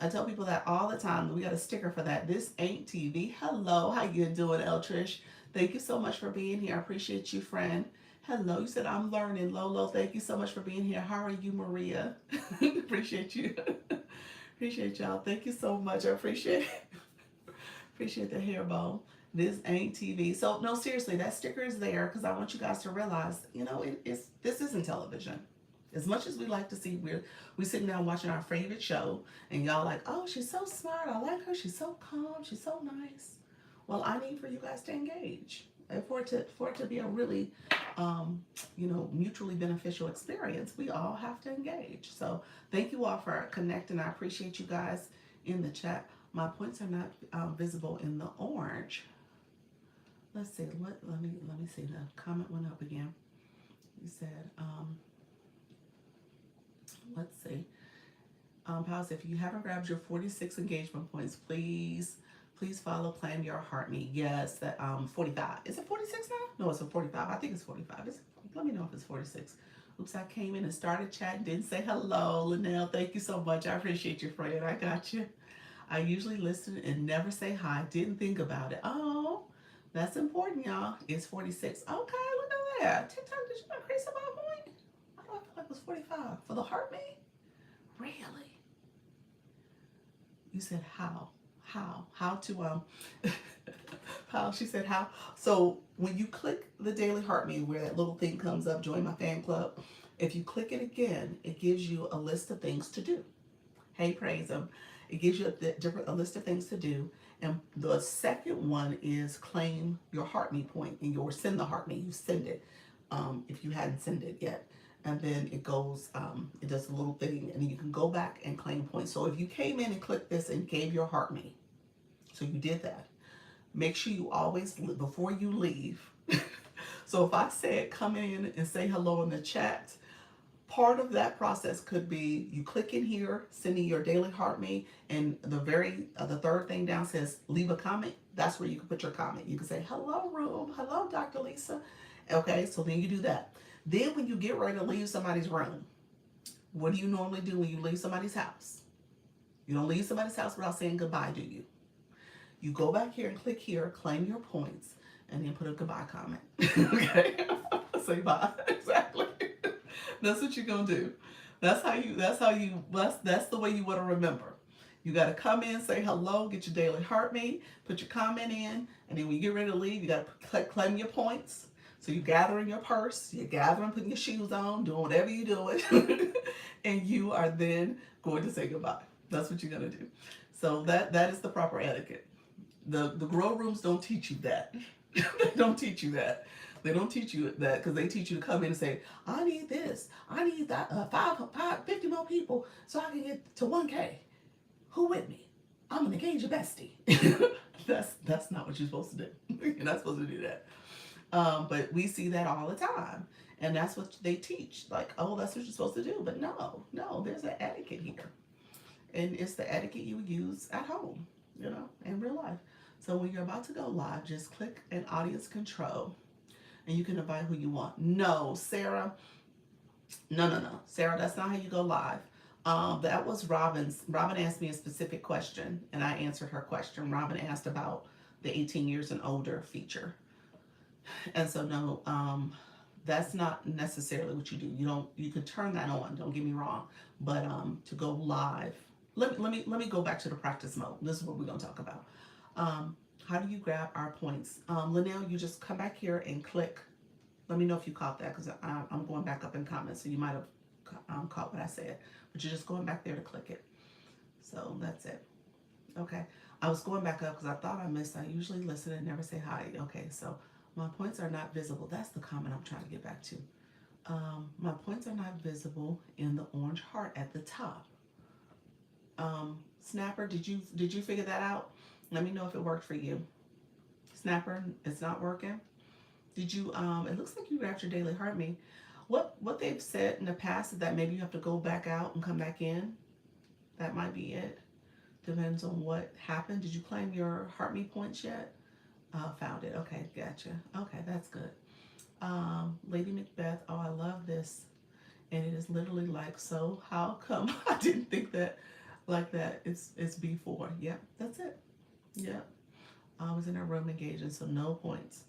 [SPEAKER 1] I tell people that all the time. We got a sticker for that. This ain't TV. Hello, how you doing, Eltrish? Thank you so much for being here. I appreciate you, friend. Hello, you said I'm learning. Lolo, thank you so much for being here. How are you, Maria? Appreciate you. Appreciate y'all. Thank you so much. I appreciate it. Appreciate the hair bow. This ain't TV. So no, seriously, that sticker is there because I want you guys to realize, you know, this isn't television. As much as we like to see, we sitting down watching our favorite show, and y'all like, oh, she's so smart. I like her. She's so calm. She's so nice. Well, I need for you guys to engage, and for it to be a really, mutually beneficial experience. We all have to engage. So thank you all for connecting. I appreciate you guys in the chat. My points are not visible in the orange. Let's see. Let me see. The comment went up again. You said, let's see. Pause. If you haven't grabbed your 46 engagement points, please follow Plan Your Heart Me. Yes, that 45. Is it 46 now? No, it's a 45. I think it's 45. Let me know if it's 46. Oops, I came in and started chatting, didn't say hello. Linnell, thank you so much. I appreciate you, friend. I got you. I usually listen and never say hi. Didn't think about it. Oh, that's important, y'all. It's 46. Okay, look at that. TikTok, did you increase about a point? I feel like it was 45. For the heart me? Really? You said how? How to how she said how. So when you click the daily heart me, where that little thing comes up, join my fan club, if you click it again, it gives you a list of things to do. Hey, praise him. It gives you a list of things to do. And the second one is claim your heart me point, and you'll send the heart me. You send it if you hadn't sent it yet. And then it goes, it does a little thing, and then you can go back and claim points. So if you came in and clicked this and gave your heart me, so you did that, make sure you always, before you leave, so if I said come in and say hello in the chat, part of that process could be you click in here, sending your daily heart me, and the third thing down says leave a comment. That's where you can put your comment. You can say hello room, hello Dr. Lisa. Okay, so then you do that. Then when you get ready to leave somebody's room, what do you normally do when you leave somebody's house? You don't leave somebody's house without saying goodbye, do you? You go back here and click here, claim your points, and then put a goodbye comment. Okay? Say bye. Exactly. That's what you're gonna do. That's the way you want to remember. You got to come in, say hello, get your daily heart me, put your comment in, and then when you get ready to leave, you got to claim your points. So you're gathering your purse, you're gathering, putting your shoes on, doing whatever you're doing, and you are then going to say goodbye. That's what you're gonna do. So that is the proper etiquette. The grow rooms don't teach you that. They don't teach you that. They don't teach you that because they teach you to come in and say, I need this. I need that 50 more people so I can get to 1K. Who with me? I'm going to engage a bestie. That's not what you're supposed to do. You're not supposed to do that. But we see that all the time. And that's what they teach. Like, oh, that's what you're supposed to do. But no, there's an etiquette here. And it's the etiquette you use at home, in real life. So when you're about to go live, just click an audience control. And you can invite who you want. No, Sarah. No. Sarah, that's not how you go live. That was Robin's. Robin asked me a specific question, and I answered her question. Robin asked about the 18 years and older feature, and so no, that's not necessarily what you do. You don't. You can turn that on. Don't get me wrong, but to go live. Let me go back to the practice mode. This is what we're gonna talk about. Um, how do you grab our points? Linnell, you just come back here and click. Let me know if you caught that because I'm going back up in comments, so you might have caught what I said. But you're just going back there to click it. So that's it. Okay. I was going back up because I thought I missed. I usually listen and never say hi. Okay. So my points are not visible. That's the comment I'm trying to get back to. My points are not visible in the orange heart at the top. Snapper, did you figure that out? Let me know if it worked for you. Snapper, it's not working. Did you? It looks like you grabbed your daily heart me. What they've said in the past is that maybe you have to go back out and come back in. That might be it. Depends on what happened. Did you claim your heart me points yet? Found it. Okay, gotcha. Okay, that's good. Lady Macbeth. Oh, I love this. And it is literally like, so how come I didn't think that like that? It's before. Yep, that's it. Yep. I was in a room engaging, so no points.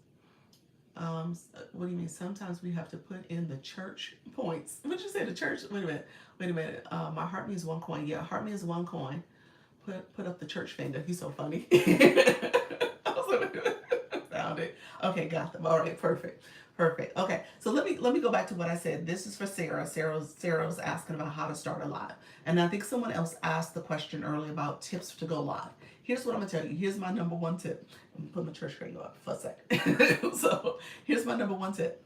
[SPEAKER 1] What do you mean? Sometimes we have to put in the church points. What did you say? The church? Wait a minute. Wait a minute. My heart means one coin. Yeah, heart means one coin. Put up the church finger. He's so funny. Found it. Okay, got them. All right, perfect. Perfect. Okay, so let me go back to what I said. This is for Sarah. Sarah's asking about how to start a live, and I think someone else asked the question earlier about tips to go live. Here's what I'm gonna tell you. Here's my number one tip. I'm gonna put my church finger up for a second. So here's my number one tip.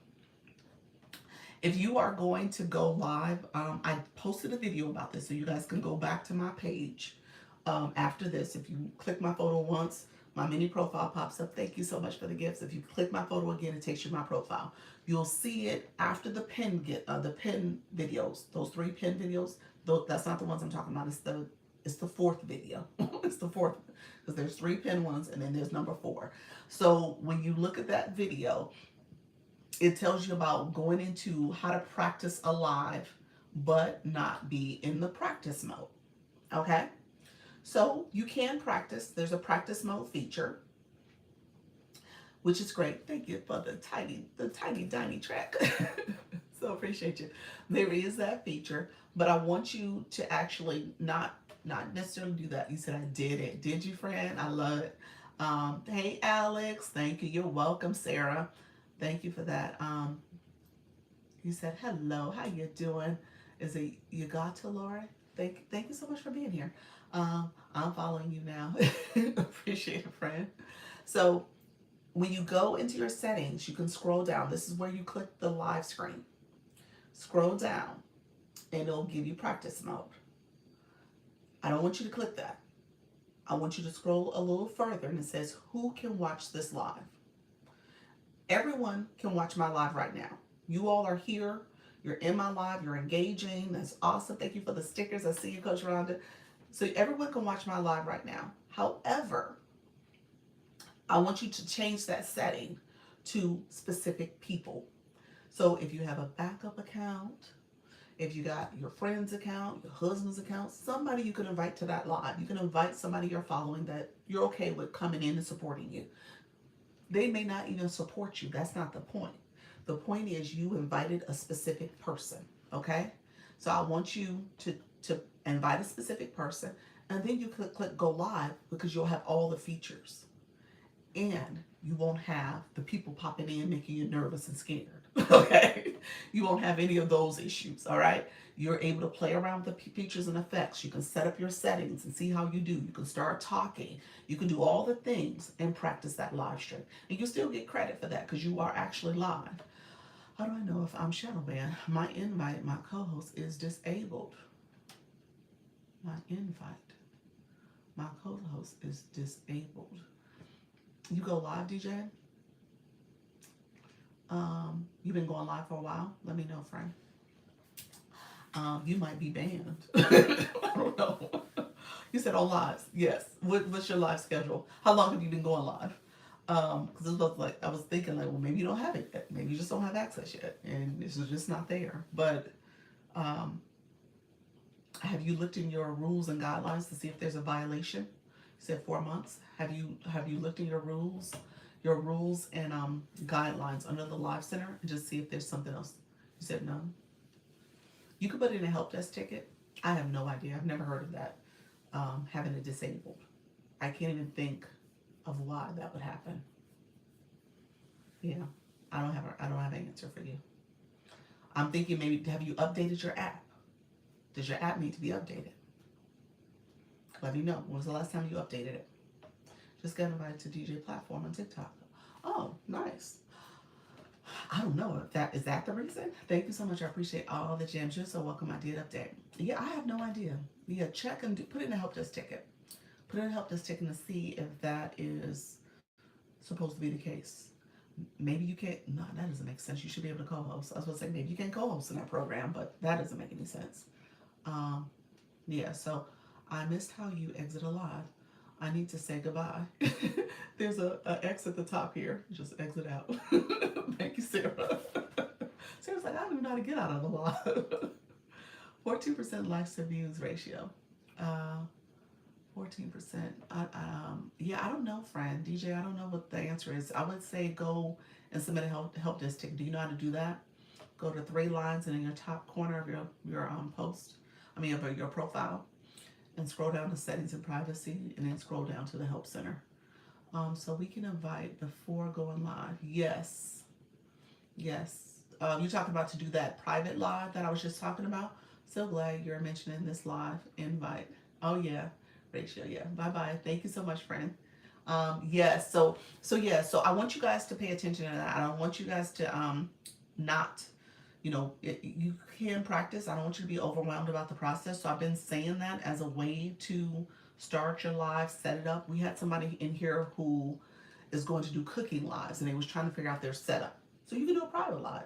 [SPEAKER 1] If you are going to go live, I posted a video about this, so you guys can go back to my page after this. If you click my photo once, my mini profile pops up. Thank you so much for the gifts. If you click my photo again, it takes you to my profile. You'll see it after the pin videos. Those 3 pin videos. That's not the ones I'm talking about. It's the 4th video. It's the 4th because there's 3 pin ones and then there's number 4. So when you look at that video, it tells you about going into how to practice a live, but not be in the practice mode. Okay? So you can practice. There's a practice mode feature, which is great. Thank you for the tiny track. So appreciate you. There is that feature, but I want you to actually not necessarily do that. You said I did it. Did you, friend? I love it. Hey, Alex. Thank you. You're welcome, Sarah. Thank you for that. You said hello. How you doing? Is it Yugata, Laura? Thank you so much for being here. I'm following you now. Appreciate it, friend. So when you go into your settings, you can scroll down. This is where you click the live screen. Scroll down and it'll give you practice mode. I don't want you to click that. I want you to scroll a little further and it says, who can watch this live? Everyone can watch my live right now. You all are here. You're in my live. You're engaging. That's awesome. Thank you for the stickers. I see you, Coach Rhonda. So everyone can watch my live right now. However, I want you to change that setting to specific people. So if you have a backup account, if you got your friend's account, your husband's account, somebody you can invite to that live. You can invite somebody you're following that you're okay with coming in and supporting you. They may not even support you. That's not the point. The point is you invited a specific person, okay? So I want you to invite a specific person, and then you click go live because you'll have all the features. And you won't have the people popping in making you nervous and scared, okay? You won't have any of those issues, all right? You're able to play around with the features and effects. You can set up your settings and see how you do. You can start talking. You can do all the things and practice that live stream. And you still get credit for that because you are actually live. How do I know if I'm shadow banned? My invite, my co-host is disabled. My invite, my co-host is disabled. You go live, DJ? You've been going live for a while? Let me know, friend. You might be banned. I don't know. You said on lives. Yes. What's your live schedule? How long have you been going live? Because it was like I was thinking like, well, maybe you don't have it yet. Maybe you just don't have access yet, and it's just not there. But Have you looked in your rules and guidelines to see if there's a violation? You said 4 months. Have you looked in your rules and guidelines under the Live Center and just see if there's something else? You said no. You could put in a help desk ticket. I have no idea. I've never heard of that. Having it disabled. I can't even think of why that would happen. Yeah, I don't have an answer for you. I'm thinking maybe have you updated your app? Does your app need to be updated? Let me know. When was the last time you updated it? Just got invited to DJ platform on TikTok. Oh, nice. I don't know if that is that the reason. Thank you so much. I appreciate all the gems. You're so welcome. I did update. Yeah, I have no idea. Yeah, check and put in a help desk ticket. Put in a help desk ticket to see if that is supposed to be the case. Maybe you can't. No, that doesn't make sense. You should be able to co-host. I was going to say maybe you can co-host in that program, but that doesn't make any sense. Um, yeah. So I missed how you exit a live. I need to say goodbye. There's a X at the top here. Just exit out. Thank you, Sarah. Sarah's like, I don't even know how to get out of the live. 14% likes to views ratio. Uh, 14%. Yeah, I don't know, friend. DJ, I don't know what the answer is. I would say go and submit a help desk ticket. Do you know how to do that? Go to three lines and in your top corner of your post, of your profile, and scroll down to settings and privacy, and then scroll down to the help center. So we can invite before going live. Yes, yes. You talked about to do that private live that I was just talking about. So glad you're mentioning this live invite. Oh yeah, Rachel. Yeah. Bye bye. Thank you so much, friend. Yes. So I want you guys to pay attention to that. I don't want you guys to not. You can practice. I don't want you to be overwhelmed about the process. So I've been saying that as a way to start your live, set it up. We had somebody in here who is going to do cooking lives, and they was trying to figure out their setup. So you can do a private live,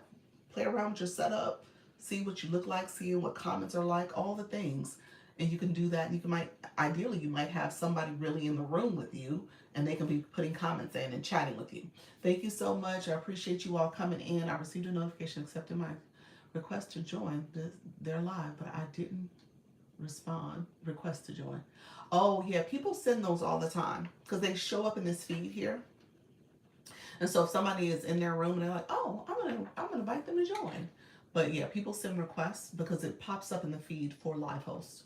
[SPEAKER 1] play around with your setup, see what you look like, see what comments are like, all the things. And you can do that. And ideally, you might have somebody really in the room with you, and they can be putting comments in and chatting with you. Thank you so much. I appreciate you all coming in. I received a notification accepting my request to join their live, but I didn't respond. Request to join. Oh yeah, people send those all the time because they show up in this feed here. And so if somebody is in their room and they're like, oh, I'm gonna invite them to join. But yeah, people send requests because it pops up in the feed for live hosts.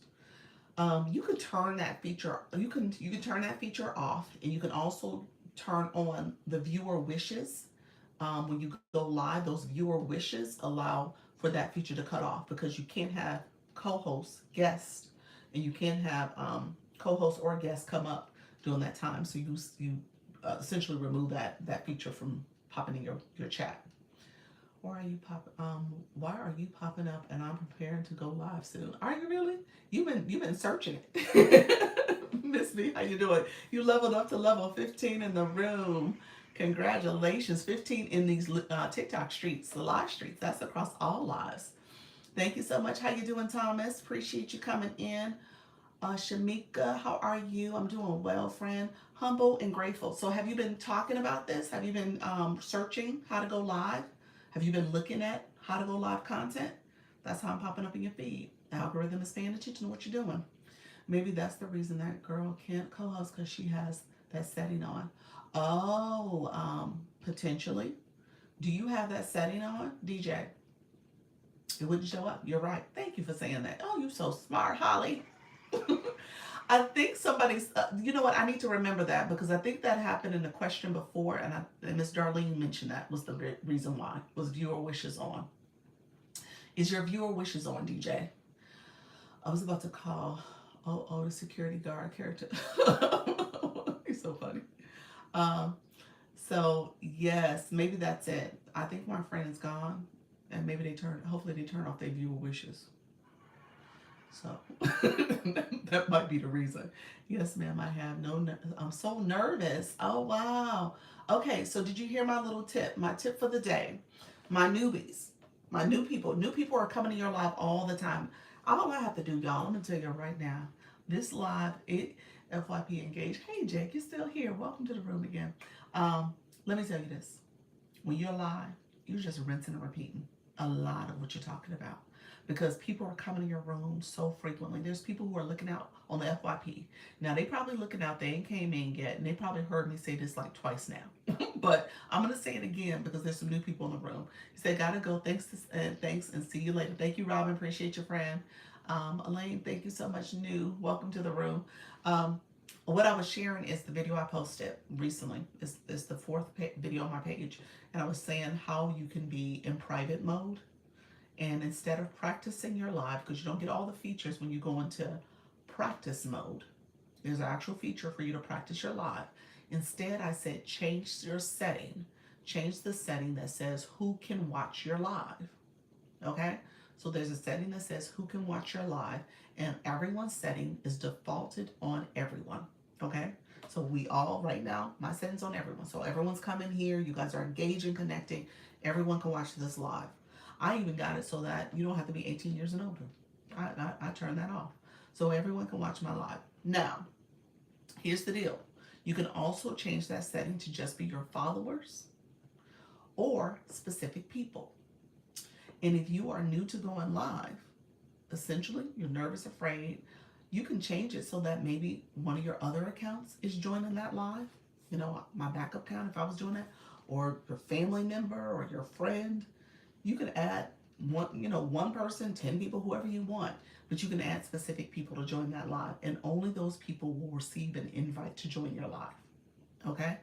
[SPEAKER 1] You could turn that feature. You can turn that feature off, and you can also turn on the viewer wishes. When you go live, those viewer wishes allow for that feature to cut off because you can't have co-hosts, guests, and you can't have co-hosts or guests come up during that time. So you essentially remove that feature from popping in your chat. Why are you popping up and I'm preparing to go live soon? Are you really? You've been searching it. Miss B, how you doing? You leveled up to level 15 in the room. Congratulations. 15 in these TikTok streets, the live streets. That's across all lives. Thank you so much. How you doing, Thomas? Appreciate you coming in. Shamika, how are you? I'm doing well, friend. Humble and grateful. So have you been talking about this? Have you been searching how to go live? Have you been looking at how to go live content? That's how I'm popping up in your feed. The algorithm is paying attention to what you're doing. Maybe that's the reason that girl can't co-host because she has that setting on. Oh, potentially. Do you have that setting on, DJ? It wouldn't show up. You're right. Thank you for saying that. Oh, you're so smart, Holly. I think somebody's, you know what, I need to remember that because I think that happened in the question before, and Miss Darlene mentioned that was the reason why, was viewer wishes on. Is your viewer wishes on, DJ? I was about to call, the security guard character. He's so funny. So yes, maybe that's it. I think my friend is gone, and maybe hopefully they turn off their viewer wishes. So that might be the reason. Yes, ma'am, I have I'm so nervous. Oh, wow. Okay, so did you hear my little tip? My tip for the day. My newbies, my new people are coming to your live all the time. All I have to do, y'all, I'm going to tell you right now, this live, FYP engaged. Hey, Jake, you're still here. Welcome to the room again. Let me tell you this. When you're live, you're just rinsing and repeating a lot of what you're talking about. because people are coming in your room so frequently. There's people who are looking out on the FYP. Now they probably looking out, they ain't came in yet, and they probably heard me say this like twice now. But I'm gonna say it again because there's some new people in the room. He said, "Gotta go. Thanks, and see you later." Thank you, Robin. Appreciate your friend. Elaine, thank you so much. New, welcome to the room. Um, what I was sharing is the video I posted recently. It's the fourth video on my page, and I was saying how you can be in private mode, and instead of practicing your live, because you don't get all the features when you go into practice mode. There's an actual feature for you to practice your live. Instead, I said change your setting. Change the setting that says who can watch your live. Okay? So there's a setting that says who can watch your live, and everyone's setting is defaulted on everyone. Okay? So we all, right now, my setting's on everyone. So everyone's coming here. You guys are engaging, connecting. Everyone can watch this live. I even got it so that you don't have to be 18 years and older. I turned that off. So everyone can watch my live. Now, here's the deal. You can also change that setting to just be your followers or specific people. And if you are new to going live, essentially, you're nervous, afraid, you can change it so that maybe one of your other accounts is joining that live. You know, my backup account, if I was doing that, or your family member or your friend. You can add one person, 10 people, whoever you want, but you can add specific people to join that live, and only those people will receive an invite to join your live. Okay?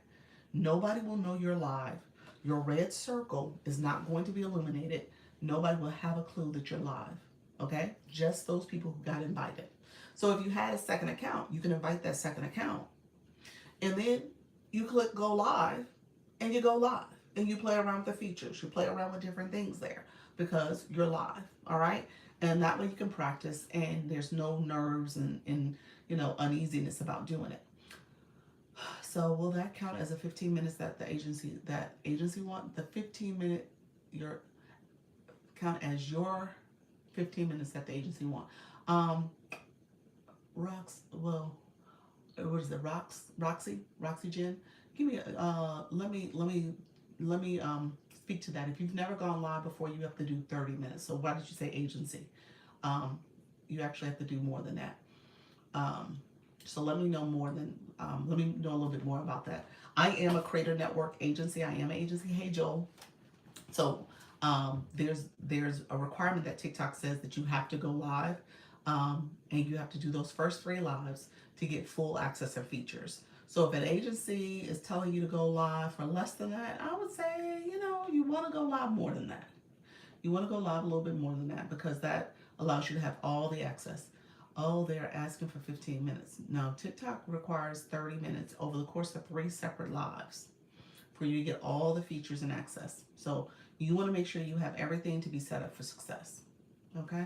[SPEAKER 1] Nobody will know you're live. Your red circle is not going to be illuminated. Nobody will have a clue that you're live. Okay? Just those people who got invited. So if you had a second account, you can invite that second account, and then you click go live, and you go live. And you play around with the features. You play around with different things there because you're live, all right? And that way you can practice, and there's no nerves and uneasiness about doing it. So will that count as a 15 minutes that the agency want? The 15-minute count as your 15 minutes that the agency want. Roxy Jen? Give me let me speak to that. If you've never gone live before, you have to do 30 minutes. So why did you say agency? You actually have to do more than that. So let me know let me know a little bit more about that. I am a Creator Network agency. I am an agency. Hey, Joel. So there's a requirement that TikTok says that you have to go live, and you have to do those first 3 lives to get full access and features. So if an agency is telling you to go live for less than that, I would say, you want to go live more than that. You want to go live a little bit more than that, because that allows you to have all the access. Oh, they're asking for 15 minutes. No, TikTok requires 30 minutes over the course of 3 separate lives for you to get all the features and access. So you want to make sure you have everything to be set up for success. Okay?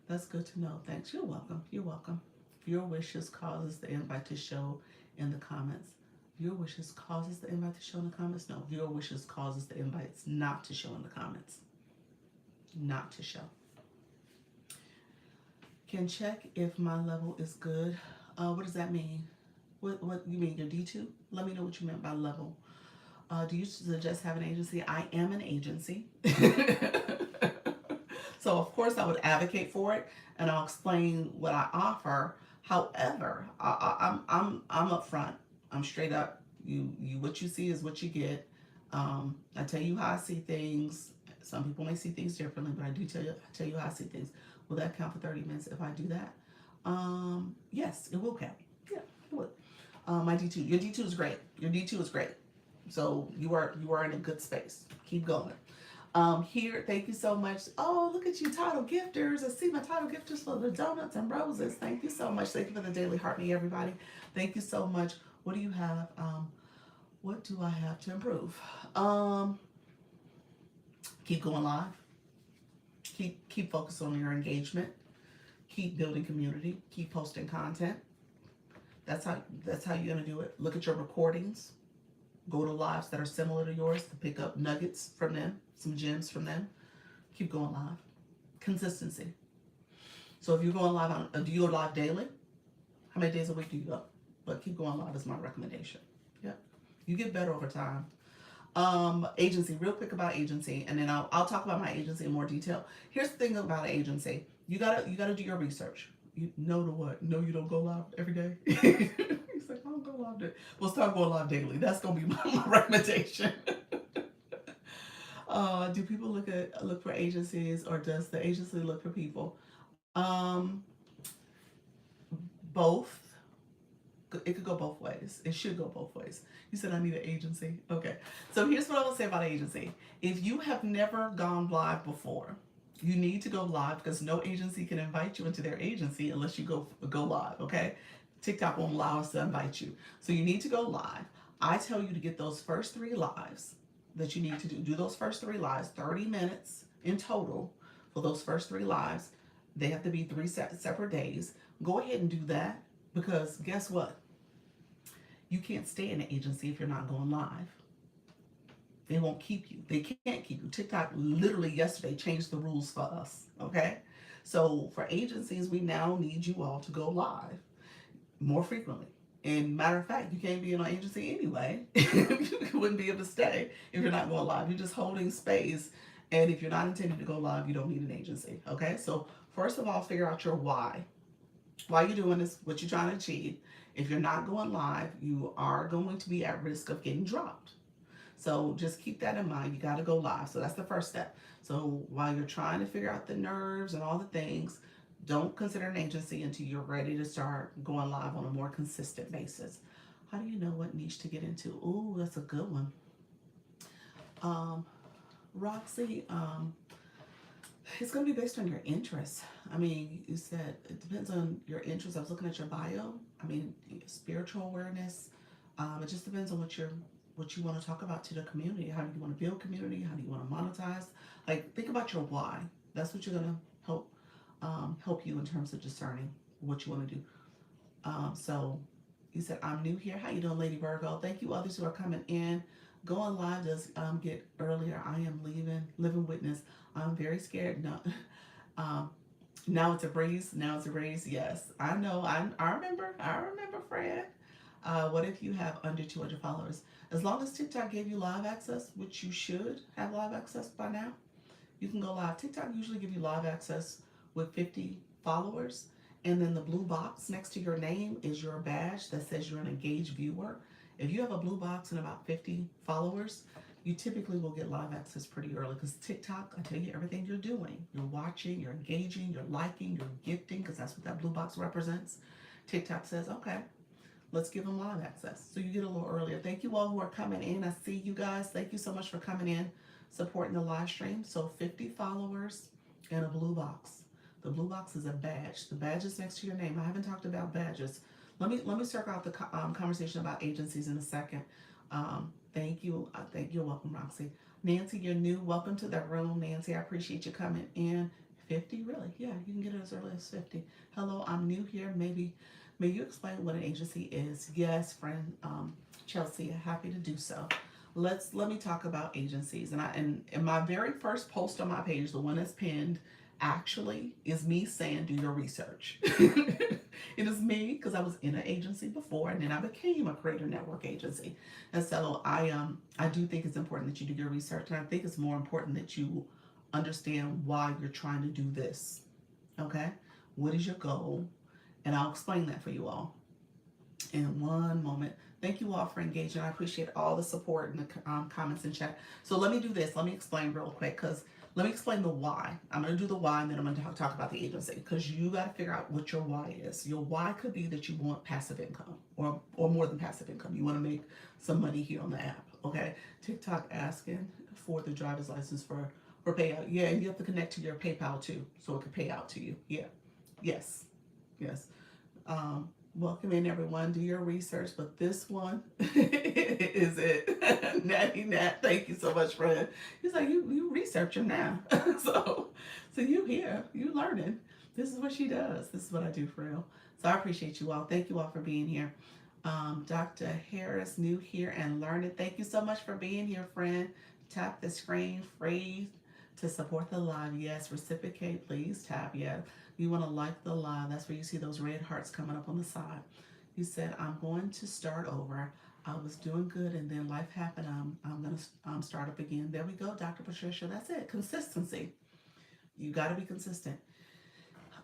[SPEAKER 1] That's good to know. Thanks. You're welcome. You're welcome. Your wishes causes the invite to show in the comments. Your wishes causes the invite to show in the comments? No, your wishes causes the invites not to show in the comments. Not to show. Can check if my level is good. What does that mean? What you mean, your D2? Let me know what you meant by level. Do you suggest having an agency? I am an agency. So of course I would advocate for it, and I'll explain what I offer. However, I'm upfront. I'm straight up. You what you see is what you get. I tell you how I see things. Some people may see things differently, but I tell you how I see things. Will that count for 30 minutes if I do that? Yes, it will count. Yeah, it would. My D2. Your D2 is great. Your D2 is great. So you are in a good space. Keep going. Here, thank you so much. Oh, look at you, title gifters. I see my title gifters for the donuts and roses. Thank you so much. Thank you for the daily heart me, everybody. Thank you so much. What do you have? What do I have to improve? Keep going live. Keep focused on your engagement. Keep building community. Keep posting content. That's how you're gonna do it. Look at your recordings. Go to lives that are similar to yours to pick up nuggets from them, some gems from them. Keep going live. Consistency. So if you're going live do you go live daily? How many days a week do you go? But keep going live is my recommendation. Yep. You get better over time. Agency, real quick about agency, and then I'll talk about my agency in more detail. Here's the thing about an agency. You gotta do your research. You know to what? No, you don't go live every day. He's like, I don't go live day. We'll start going live daily. That's gonna be my recommendation. Do people look for agencies, or does the agency look for people? Both. It could go both ways. It should go both ways. You said I need an agency. Okay. So here's what I will say about agency. If you have never gone live before, you need to go live because no agency can invite you into their agency unless you go live. Okay. TikTok won't allow us to invite you. So you need to go live. I tell you to get those first 3 lives that you need to do. Do those first 3 lives, 30 minutes in total for those first 3 lives. They have to be 3 separate days. Go ahead and do that because guess what? You can't stay in an agency if you're not going live. They won't keep you. They can't keep you. TikTok literally yesterday changed the rules for us. Okay? So for agencies, we now need you all to go live more frequently. And matter of fact, you can't be in an agency anyway. You wouldn't be able to stay if you're not going live. You're just holding space. And if you're not intending to go live, you don't need an agency. Okay? So first of all, figure out your why. Why you're doing this, what you're trying to achieve. If you're not going live, you are going to be at risk of getting dropped. So just keep that in mind. You got to go live. So that's the first step. So while you're trying to figure out the nerves and all the things, don't consider an agency until you're ready to start going live on a more consistent basis. How do you know what niche to get into? Ooh, that's a good one. Um, Roxy, it's going to be based on your interests. I mean, you said it depends on your interests. I was looking at your bio. I mean, spiritual awareness. It just depends on what you want to talk about to the community. How do you want to build community? How do you want to monetize? Like, think about your why. That's what you're going to help you in terms of discerning what you want to do. So you said, I'm new here. How you doing, Lady Virgo? Thank you, others who are coming in. Going live does get earlier. I am leaving, living witness. I'm very scared. No, um, now it's a breeze. Now it's a breeze. Yes, I know. I remember. I remember, Fred. What if you have under 200 followers? As long as TikTok gave you live access, which you should have live access by now, you can go live. TikTok usually give you live access with 50 followers. And then the blue box next to your name is your badge that says you're an engaged viewer. If you have a blue box and about 50 followers, you typically will get live access pretty early because TikTok, I tell you everything you're doing. You're watching, you're engaging, you're liking, you're gifting because that's what that blue box represents. TikTok says, okay, let's give them live access. So you get a little earlier. Thank you all who are coming in. I see you guys. Thank you so much for coming in, supporting the live stream. So 50 followers and a blue box. The blue box is a badge. The badge is next to your name. I haven't talked about badges. Let me circle out the conversation about agencies in a second. Thank you. Thank you. Welcome, Roxy. Nancy, you're new. Welcome to the room, Nancy. I appreciate you coming in. 50, really? Yeah, you can get it as early as 50. Hello, I'm new here. May you explain what an agency is? Yes, friend Chelsea, happy to do so. Let me talk about agencies. And in my very first post on my page, the one that's pinned, actually is me saying do your research. It is me because I was in an agency before and then I became a creator network agency. And so I do think it's important that you do your research, and I think it's more important that you understand why you're trying to do this. Okay? What is your goal? And I'll explain that for you all in one moment. Thank you all for engaging. I appreciate all the support in the comments and chat. So let me do this. Let me explain real quick because let me explain the why. I'm going to do the why and then I'm going to talk about the agency because you got to figure out what your why is. Your why could be that you want passive income or more than passive income. You want to make some money here on the app. Okay. TikTok asking for the driver's license for payout. Yeah. And you have to connect to your PayPal too so it can pay out to you. Yeah. Yes. Yes. Welcome in, everyone. Do your research, but this one is it. Natty Nat, thank you so much, friend. He's like, you researching now. so you here, you learning. This is what she does. This is what I do for real. So I appreciate you all. Thank you all for being here. Dr. Harris, new here and learning. Thank you so much for being here, friend. Tap the screen, free to support the live. Yes, reciprocate, please tap. Yeah. You want to like the live. That's where you see those red hearts coming up on the side. You said, I'm going to start over. I was doing good, and then life happened. I'm gonna start up again. There we go, Dr. Patricia. That's it. Consistency. You got to be consistent.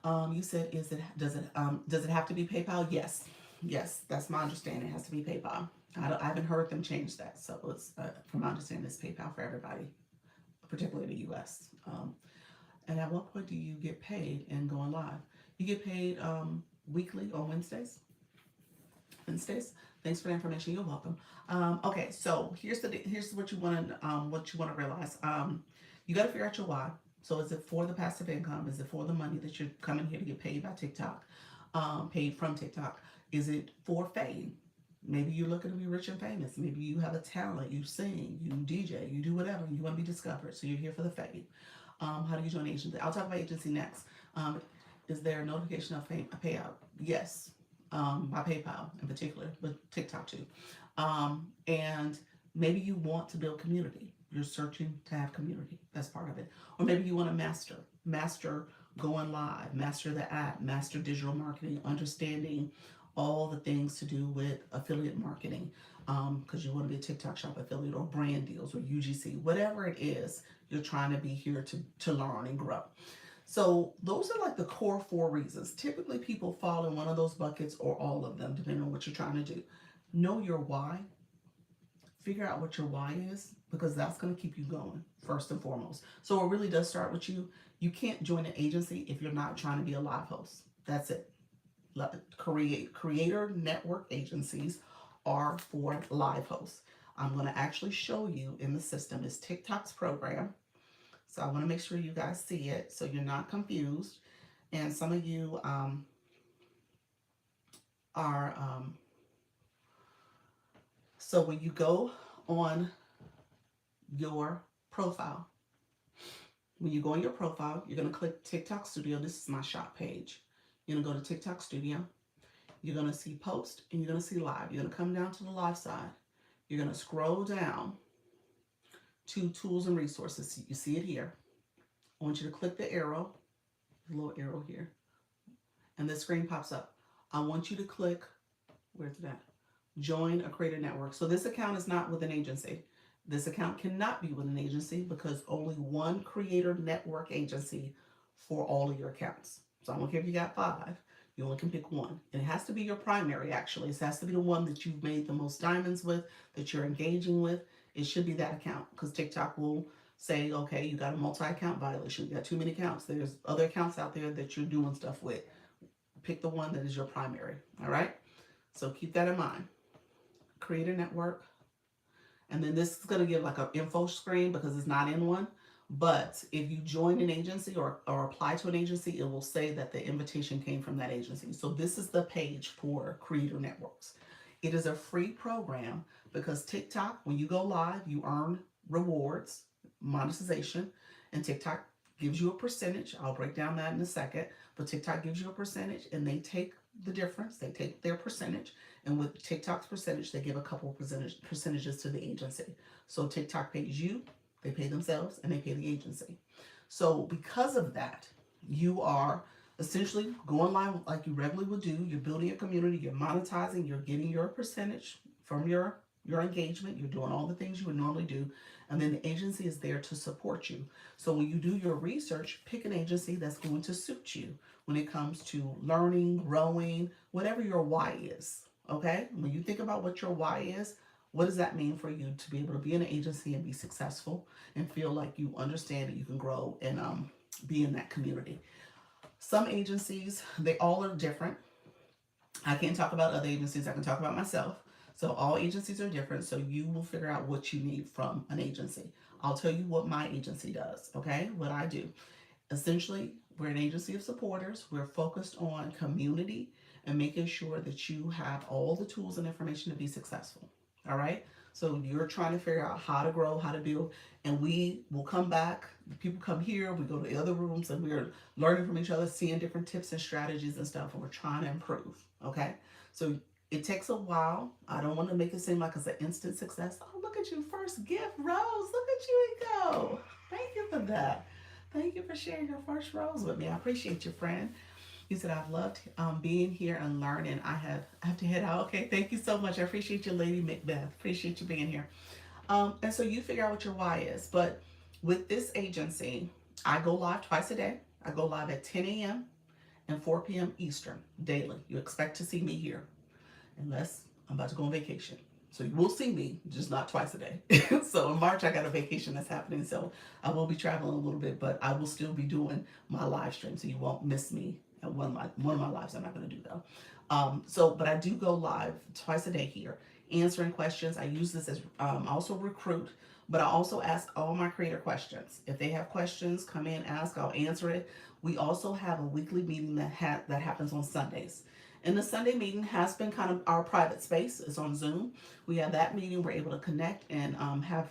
[SPEAKER 1] You said, does it have to be PayPal? Yes, yes. That's my understanding. It has to be PayPal. I haven't heard them change that. So it's from my understanding, it's PayPal for everybody, particularly the U.S. And at what point do you get paid and going live? You get paid weekly on Wednesdays. Wednesdays. Thanks for the information. You're welcome. Okay, so here's what you want to realize. You got to figure out your why. So is it for the passive income? Is it for the money that you're coming here to get paid by TikTok? Paid from TikTok? Is it for fame? Maybe you're looking to be rich and famous. Maybe you have a talent. You sing, you DJ, you do whatever. You want to be discovered. So you're here for the fame. How do you join agency? I'll talk about agency next. Is there a notification of fame, a payout? Yes, by PayPal in particular, but TikTok too. And maybe you want to build community. You're searching to have community. That's part of it. Or maybe you want to master going live, master the app, master digital marketing, understanding all the things to do with affiliate marketing, because you want to be a TikTok shop affiliate or brand deals or UGC, whatever it is, you're trying to be here to learn and grow. So those are like the core four reasons. Typically people fall in one of those buckets or all of them, depending on what you're trying to do. Know your why. Figure out what your why is, because that's going to keep you going first and foremost. So it really does start with you. You can't join an agency if you're not trying to be a live host. That's it. Creator network agencies are for live hosts. I'm going to actually show you in the system is TikTok's program. So I want to make sure you guys see it so you're not confused. And some of you are, so when you go on your profile, you're going to click TikTok Studio. This is my shop page. You're going to go to TikTok Studio. You're going to see post and you're going to see live. You're going to come down to the live side. You're going to scroll down to tools and resources. You see it here. I want you to click the arrow, the little arrow here, and the screen pops up. I want you to click, where's that? Join a creator network. So this account is not with an agency. This account cannot be with an agency because only one creator network agency for all of your accounts. So I don't care if you got 5, you only can pick one. And it has to be your primary, actually. It has to be the one that you've made the most diamonds with, that you're engaging with. It should be that account, because TikTok will say, okay, you got a multi-account violation. You got too many accounts. There's other accounts out there that you're doing stuff with. Pick the one that is your primary, all right? So keep that in mind. Create a network. And then this is going to give like an info screen because it's not in one. But if you join an agency or apply to an agency, it will say that the invitation came from that agency. So this is the page for creator networks. It is a free program because TikTok, when you go live, you earn rewards, monetization, and TikTok gives you a percentage. I'll break down that in a second, but TikTok gives you a percentage and they take the difference. They take their percentage, and with TikTok's percentage, they give a couple of percentages to the agency. So TikTok pays you, they pay themselves, and they pay the agency. So because of that, you are essentially going live like you regularly would do. You're building a community, you're monetizing, you're getting your percentage from your engagement, you're doing all the things you would normally do, and then the agency is there to support you. So when you do your research, pick an agency that's going to suit you when it comes to learning, growing, whatever your why is, okay? When you think about what your why is, what does that mean for you to be able to be in an agency and be successful and feel like you understand that you can grow and be in that community? Some agencies, they all are different. I can't talk about other agencies, I can talk about myself. So all agencies are different, so you will figure out what you need from an agency. I'll tell you what my agency does, okay? What I do. Essentially, we're an agency of supporters. We're focused on community and making sure that you have all the tools and information to be successful, all right? So you're trying to figure out how to grow, how to build, and we will come back. People come here, we go to the other rooms, and we're learning from each other, seeing different tips and strategies and stuff, and we're trying to improve, okay? So it takes a while. I don't want to make it seem like it's an instant success. Oh, look at you, first gift, Rose. Look at you go. Thank you for that. Thank you for sharing your first rose with me. I appreciate you, friend. You said, I've loved being here and learning. I have to head out. Okay, thank you so much. I appreciate you, Lady Macbeth. Appreciate you being here. And so you figure out what your why is. But with this agency, I go live twice a day. I go live at 10 a.m. and 4 p.m. Eastern daily. You expect to see me here unless I'm about to go on vacation. So you will see me, just not twice a day. So in March, I got a vacation that's happening. So I will be traveling a little bit, but I will still be doing my live stream. So you won't miss me at one of my lives. I'm not going to do though. But I do go live twice a day here, answering questions. I use this as also recruit, but I also ask all my creator questions. If they have questions, come in, ask. I'll answer it. We also have a weekly meeting that happens on Sundays. And the Sunday meeting has been kind of our private space. It's on Zoom. We have that meeting. We're able to connect and have,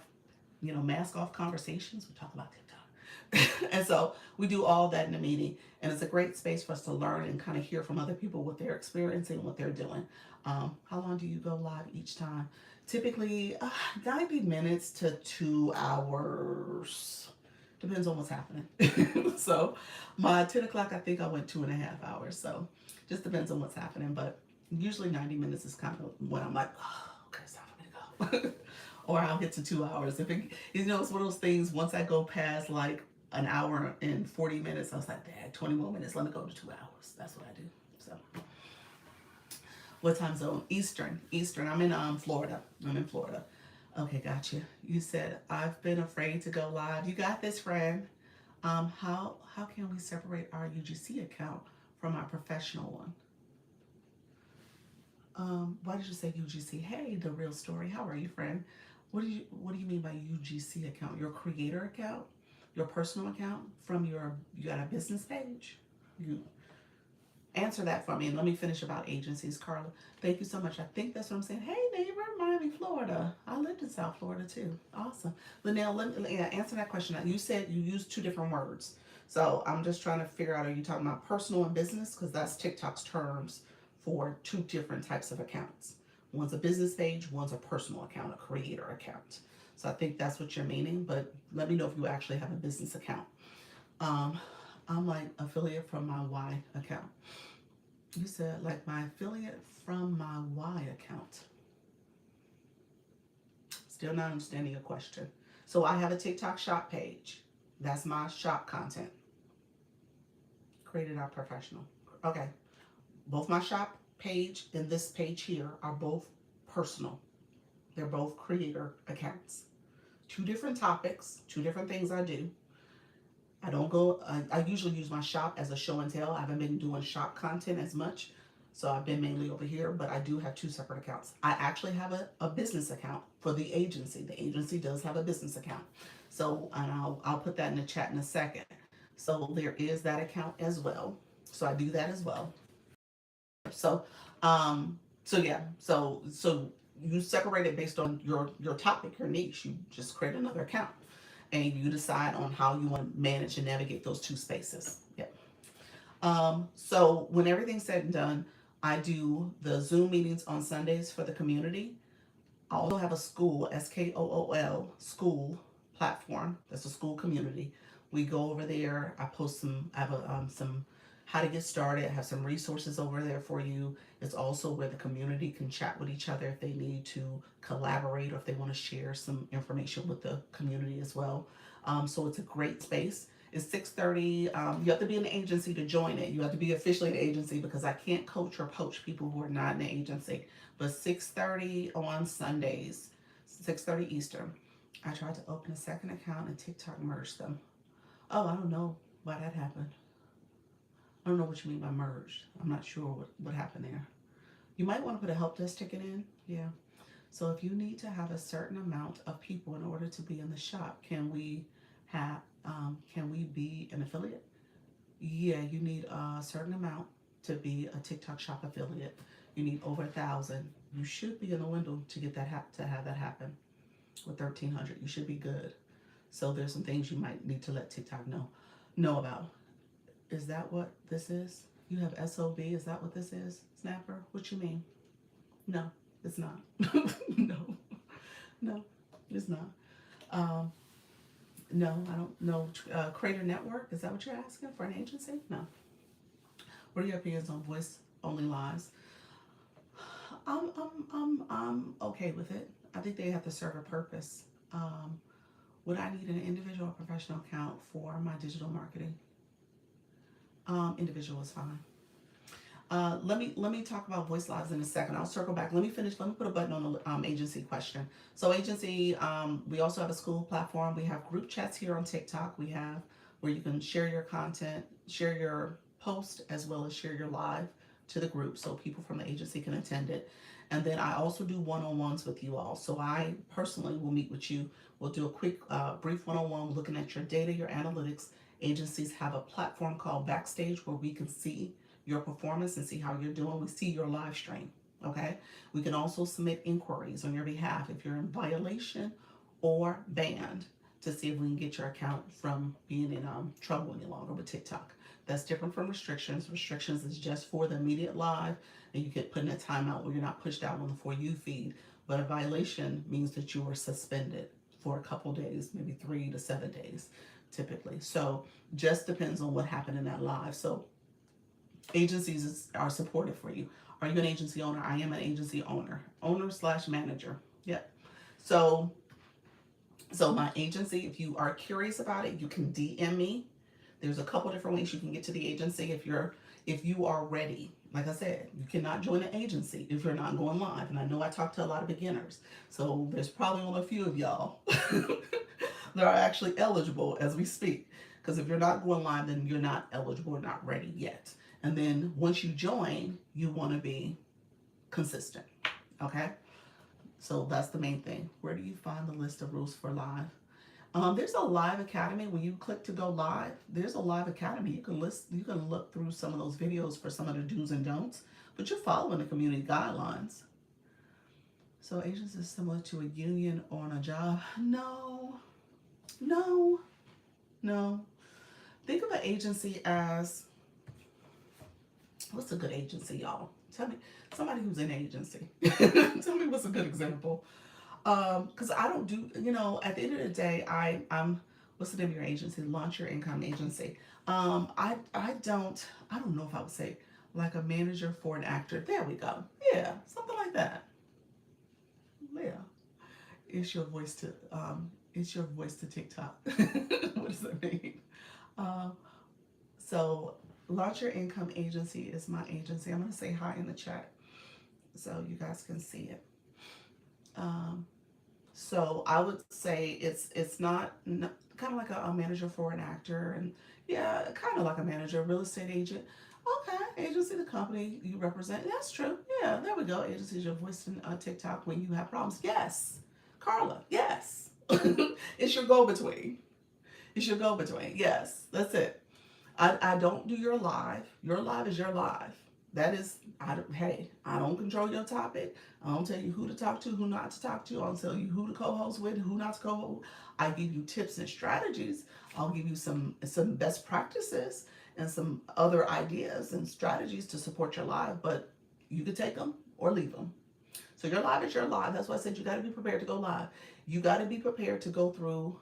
[SPEAKER 1] mask off conversations. We talk about TikTok. And so we do all that in the meeting. And it's a great space for us to learn and kind of hear from other people what they're experiencing, what they're doing. How long do you go live each time? Typically 90 minutes to 2 hours. Depends on what's happening. So my 10 o'clock, I think I went 2.5 hours. So just depends on what's happening. But usually 90 minutes is kind of when I'm like, oh, okay, it's time for me to go. Or I'll get to 2 hours. If it, it's one of those things, once I go past like an hour and 40 minutes, I was like, Dad, 20 more minutes, let me go to 2 hours. That's what I do. So what time zone? Eastern. Eastern. I'm in Florida. I'm in Florida. Okay, gotcha. You said I've been afraid to go live. You got this, friend. How can we separate our UGC account from our professional one? Why did you say UGC? Hey, the real story. How are you, friend? What do you mean by UGC account? Your creator account, your personal account from you got a business page? You answer that for me, and let me finish about agencies, Carla. Thank you so much. I think that's what I'm saying. Hey, neighbor, Miami, Florida. I lived in South Florida too. Awesome. Linnell, let me answer that question. You said you used two different words. So I'm just trying to figure out, are you talking about personal and business? Because that's TikTok's terms for two different types of accounts. One's a business page, one's a personal account, a creator account. So I think that's what you're meaning, but let me know if you actually have a business account. Um, I'm like affiliate from my Y account. You said like my affiliate from my Y account. Still not understanding your question. So I have a TikTok shop page. That's my shop content. Created our professional. Okay. Both my shop page and this page here are both personal. They're both creator accounts. Two different topics, two different things I do. I don't go, I usually use my shop as a show and tell. I haven't been doing shop content as much. So I've been mainly over here, but I do have two separate accounts. I actually have a business account for the agency. The agency does have a business account. So, and I'll put that in the chat in a second. So there is that account as well. So I do that as well. So, so yeah, so you separate it based on your topic, your niche. You just create another account, and you decide on how you want to manage and navigate those two spaces. Yep. So when everything's said and done, I do the Zoom meetings on Sundays for the community. I also have a school, SKOOL, school platform. That's a school community. We go over there. I post I have some how to get started. I have some resources over there for you. It's also where the community can chat with each other if they need to collaborate or if they want to share some information with the community as well. So it's a great space. It's 6:30. You have to be in the agency to join it. You have to be officially an agency because I can't coach or poach people who are not in the agency. But 6:30 on Sundays, 6:30 Eastern. I tried to open a second account and TikTok merged them. Oh, I don't know why that happened. I don't know what you mean by merged. I'm not sure what happened there. You might want to put a help desk ticket in. Yeah. So if you need to have a certain amount of people in order to be in the shop, can we be an affiliate? Yeah, you need a certain amount to be a TikTok shop affiliate. You need over 1,000. You should be in the window to get that to have that happen. With 1,300, you should be good. So there's some things you might need to let TikTok know about. Is that what this is? You have SOB. Is that what this is, Snapper? What you mean? No, it's not. No, no, it's not. Um, no, I don't know. Creator Network. Is that what you're asking for an agency? No. What are your opinions on voice only lives? I'm okay with it. I think they have to serve a purpose. Um, would I need an individual or professional account for my digital marketing? Individual is fine. Let me talk about voice lives in a second. I'll circle back. Let me finish. Let me put a button on the agency question. So agency, we also have a school platform. We have group chats here on TikTok. We have where you can share your content, share your post, as well as share your live to the group, so people from the agency can attend it. And then I also do one-on-ones with you all. So I personally will meet with you. We'll do a quick, brief one-on-one looking at your data, your analytics. Agencies have a platform called Backstage where we can see your performance and see how you're doing. We see your live stream. Okay. We can also submit inquiries on your behalf if you're in violation or banned, to see if we can get your account from being in trouble any longer with TikTok. That's different from restrictions. Restrictions is just for the immediate live, and you get put in a timeout where you're not pushed out on the For You feed. But a violation means that you were suspended for a couple days, maybe 3 to 7 days typically. So just depends on what happened in that live. So agencies are supportive for you. Are you an agency owner? I am an agency owner slash manager. Yep. So my agency, if you are curious about it, you can DM me. There's a couple different ways you can get to the agency if you are ready. Like I said, you cannot join an agency if you're not going live. And I know I talk to a lot of beginners, so there's probably only a few of y'all that are actually eligible as we speak. Because if you're not going live, then you're not eligible or not ready yet. And then once you join, you want to be consistent. Okay? So that's the main thing. Where do you find the list of rules for live? There's a live academy. When you click to go live, there's a live academy. You can look through some of those videos for some of the do's and don'ts, but you're following the community guidelines. So agency is similar to a union or on a job. No. Think of an agency as, what's a good agency, y'all? Tell me, somebody who's in agency. Tell me what's a good example. Because I don't do, at the end of the day, I'm, what's the name of your agency? Launch Your Income Agency. I don't know if I would say like a manager for an actor. There we go. Yeah, something like that. Yeah. It's your voice to TikTok. What does that mean? So Launch Your Income Agency is my agency. I'm going to say hi in the chat so you guys can see it. So I would say it's not kind of like a manager for an actor, and yeah, kind of like a manager, real estate agent. Okay, agency, the company you represent. That's true. Yeah, there we go. Agency is your voice in TikTok when you have problems. Yes, Carla. Yes, it's your go-between. It's your go-between. Yes, that's it. I don't do your live. Your live is your live. That is, I don't control your topic. I don't tell you who to talk to, who not to talk to. I don't tell you who to co-host with, who not to co-host. I give you tips and strategies. I'll give you some best practices and some other ideas and strategies to support your live, but you can take them or leave them. So your live is your live. That's why I said you got to be prepared to go live. You got to be prepared to go through.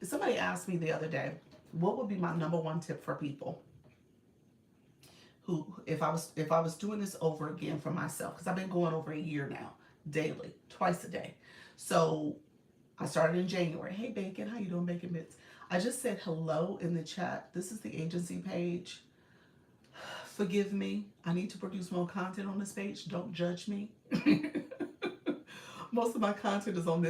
[SPEAKER 1] Somebody asked me the other day, what would be my number one tip for people who, if I was doing this over again for myself, because I've been going over a year now, daily, twice a day. So I started in January. Hey Bacon, how you doing, Bacon Bits? I just said hello in the chat. This is the agency page. Forgive me. I need to produce more content on this page. Don't judge me. Most of my content is on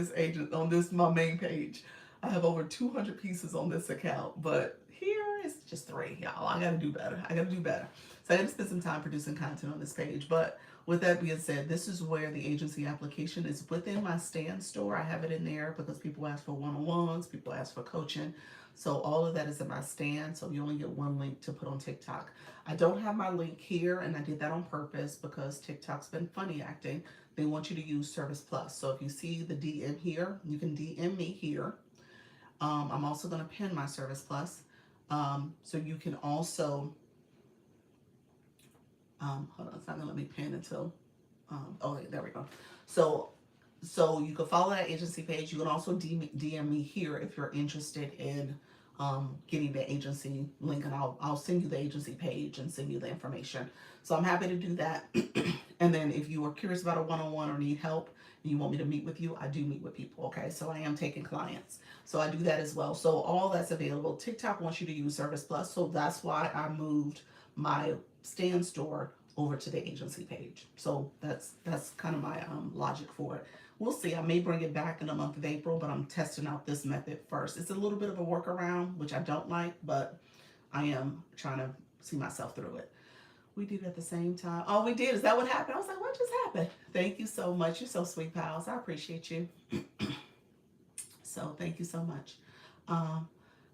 [SPEAKER 1] my main page. I have over 200 pieces on this account, but here it's just 3, y'all. I gotta do better. So I gotta spend some time producing content on this page. But with that being said, this is where the agency application is within my Stand store. I have it in there because people ask for one-on-ones, people ask for coaching. So all of that is in my Stand. So you only get one link to put on TikTok. I don't have my link here, and I did that on purpose because TikTok's been funny acting. They want you to use Service Plus. So if you see the DM here, you can DM me here. I'm also going to pin my Service Plus. So you can also, hold on, it's not going to let me pin until, there we go. So you can follow that agency page. You can also DM me here if you're interested in getting the agency link, and I'll send you the agency page and send you the information. So I'm happy to do that. And then if you are curious about a one-on-one or need help and you want me to meet with you, I do meet with people. Okay, so I am taking clients, so I do that as well. So all that's available. TikTok wants you to use Service Plus, so that's why I moved my stand store over to the agency page. So that's kind of my logic for it. We'll see. I may bring it back in the month of April, but I'm testing out this method first. It's a little bit of a workaround, which I don't like, but I am trying to see myself through it. We did it at the same time. Oh, we did. Is that what happened? I was like, what just happened? Thank you so much. You're so sweet, pals. I appreciate you. So thank you so much. Um,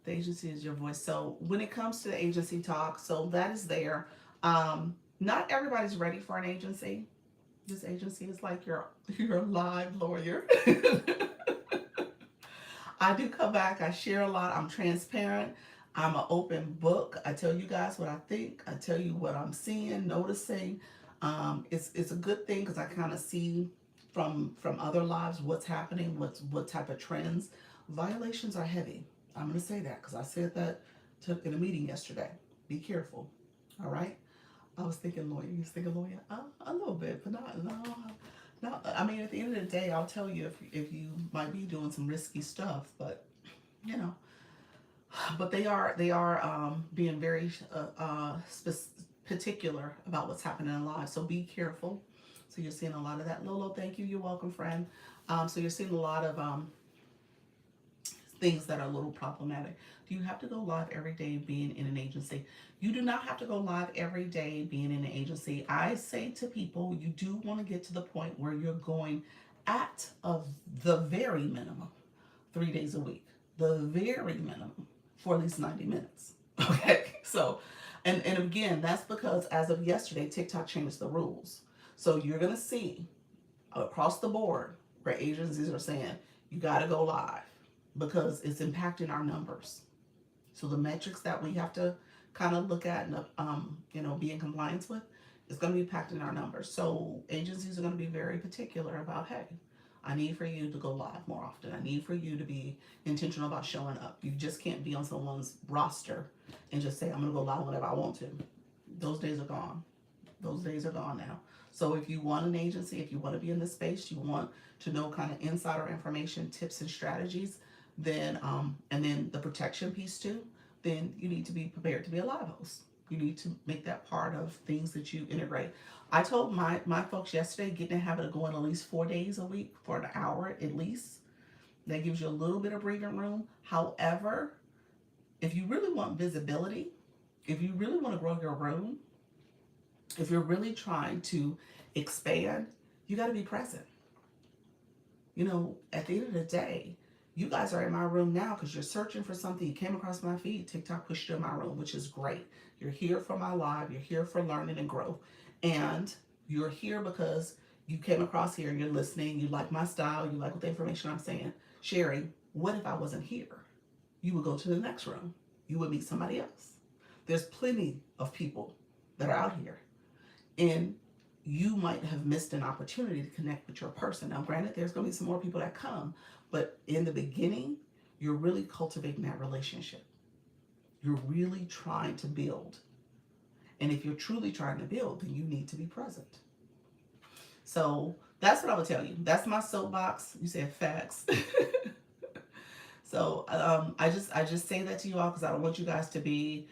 [SPEAKER 1] the agency is your voice. So when it comes to the agency talk, so that is there. Not everybody's ready for an agency. This agency is like your live lawyer. I do come back. I share a lot. I'm transparent. I'm an open book. I tell you guys what I think. I tell you what I'm seeing, noticing. It's a good thing because I kind of see from other lives what's happening, what type of trends. Violations are heavy. I'm going to say that because I said that in a meeting yesterday. Be careful. All right. I was thinking lawyer. You was thinking lawyer? A little bit, but not no. No, I mean, at the end of the day, I'll tell you if you might be doing some risky stuff, but you know, but they are being very particular about what's happening in lives. So be careful. So you're seeing a lot of that. Lolo, thank you. You're welcome, friend. So you're seeing a lot of things that are a little problematic. Do you have to go live every day being in an agency? You do not have to go live every day being in an agency. I say to people, you do want to get to the point where you're going at the very minimum 3 days a week, the very minimum for at least 90 minutes. Okay, so and again, that's because as of yesterday, TikTok changed the rules. So you're gonna see across the board where agencies are saying you got to go live because it's impacting our numbers. So the metrics that we have to kind of look at and be in compliance with is going to be impacting our numbers. So agencies are going to be very particular about, hey, I need for you to go live more often. I need for you to be intentional about showing up. You just can't be on someone's roster and just say, I'm going to go live whenever I want to. Those days are gone. Those days are gone now. So if you want an agency, if you want to be in this space, you want to know kind of insider information, tips and strategies, then and then the protection piece too, then you need to be prepared to be a live host. You need to make that part of things that you integrate. I told my folks yesterday, get in the habit of going at least 4 days a week for an hour at least. That gives you a little bit of breathing room. However, if you really want visibility, if you really want to grow your room, if you're really trying to expand, you got to be present. At the end of the day, you guys are in my room now because you're searching for something. You came across my feed. TikTok pushed you in my room, which is great. You're here for my live. You're here for learning and growth. And you're here because you came across here and you're listening. You like my style. You like what the information I'm saying. Sharing. What if I wasn't here? You would go to the next room. You would meet somebody else. There's plenty of people that are out here. And you might have missed an opportunity to connect with your person. Now, granted, there's going to be some more people that come, but in the beginning, you're really cultivating that relationship. You're really trying to build. And if you're truly trying to build, then you need to be present. So that's what I would tell you. That's my soapbox. You said facts. So I just say that to you all because I don't want you guys to be,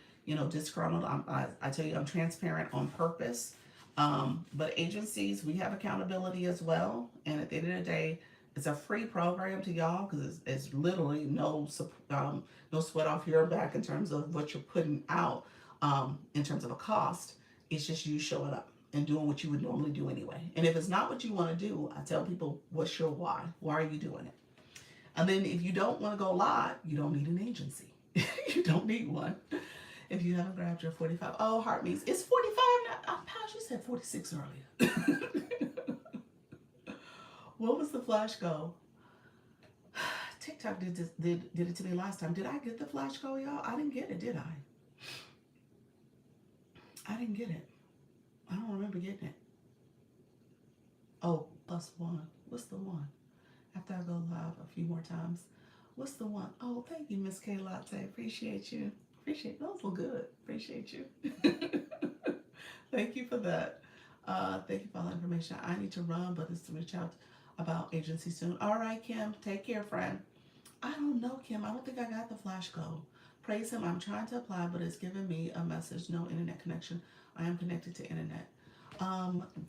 [SPEAKER 1] disgruntled. I tell you, I'm transparent on purpose. But agencies, we have accountability as well. And at the end of the day, it's a free program to y'all because it's literally no sweat off your back in terms of what you're putting out in terms of a cost. It's just you showing up and doing what you would normally do anyway. And if it's not what you want to do, I tell people, what's your why? Why are you doing it? And then if you don't want to go live, you don't need an agency. You don't need one. If you haven't grabbed your 45, heart means it's 45 now. Oh, Pals, you said 46 earlier. What was the flash goal? TikTok did it to me last time. Did I get the flash goal, y'all? I didn't get it, did I? I didn't get it. I don't remember getting it. Oh, +1. What's the one? After I go live a few more times. What's the one? Oh, thank you, Miss K Latte. Appreciate you. Appreciate those were good. Appreciate you. Thank you for that. Thank you for all the information. I need to run, but it's to reach out about agency soon. All right, Kim. Take care, friend. I don't know, Kim. I don't think I got the flash code. Praise him. I'm trying to apply, but it's giving me a message. No internet connection. I am connected to internet.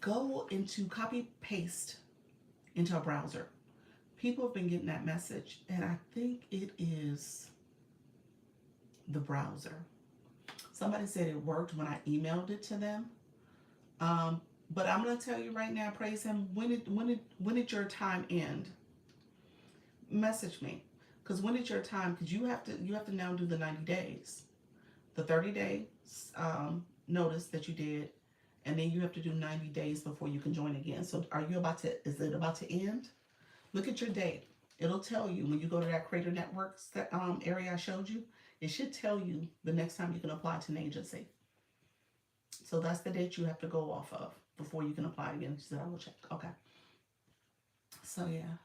[SPEAKER 1] Go into copy paste into a browser. People have been getting that message, and I think it is the browser. Somebody said it worked when I emailed it to them. Um, but I'm gonna tell you right now, praise him. When did your time end? Message me, because when did your time? Because you have to now do the 90 days, the 30 day notice that you did, and then you have to do 90 days before you can join again. So are you about to? Is it about to end? Look at your date. It'll tell you when you go to that Creator Networks area I showed you. It should tell you the next time you can apply to an agency. So that's the date you have to go off of before you can apply again. She said, I will check. Okay. So yeah.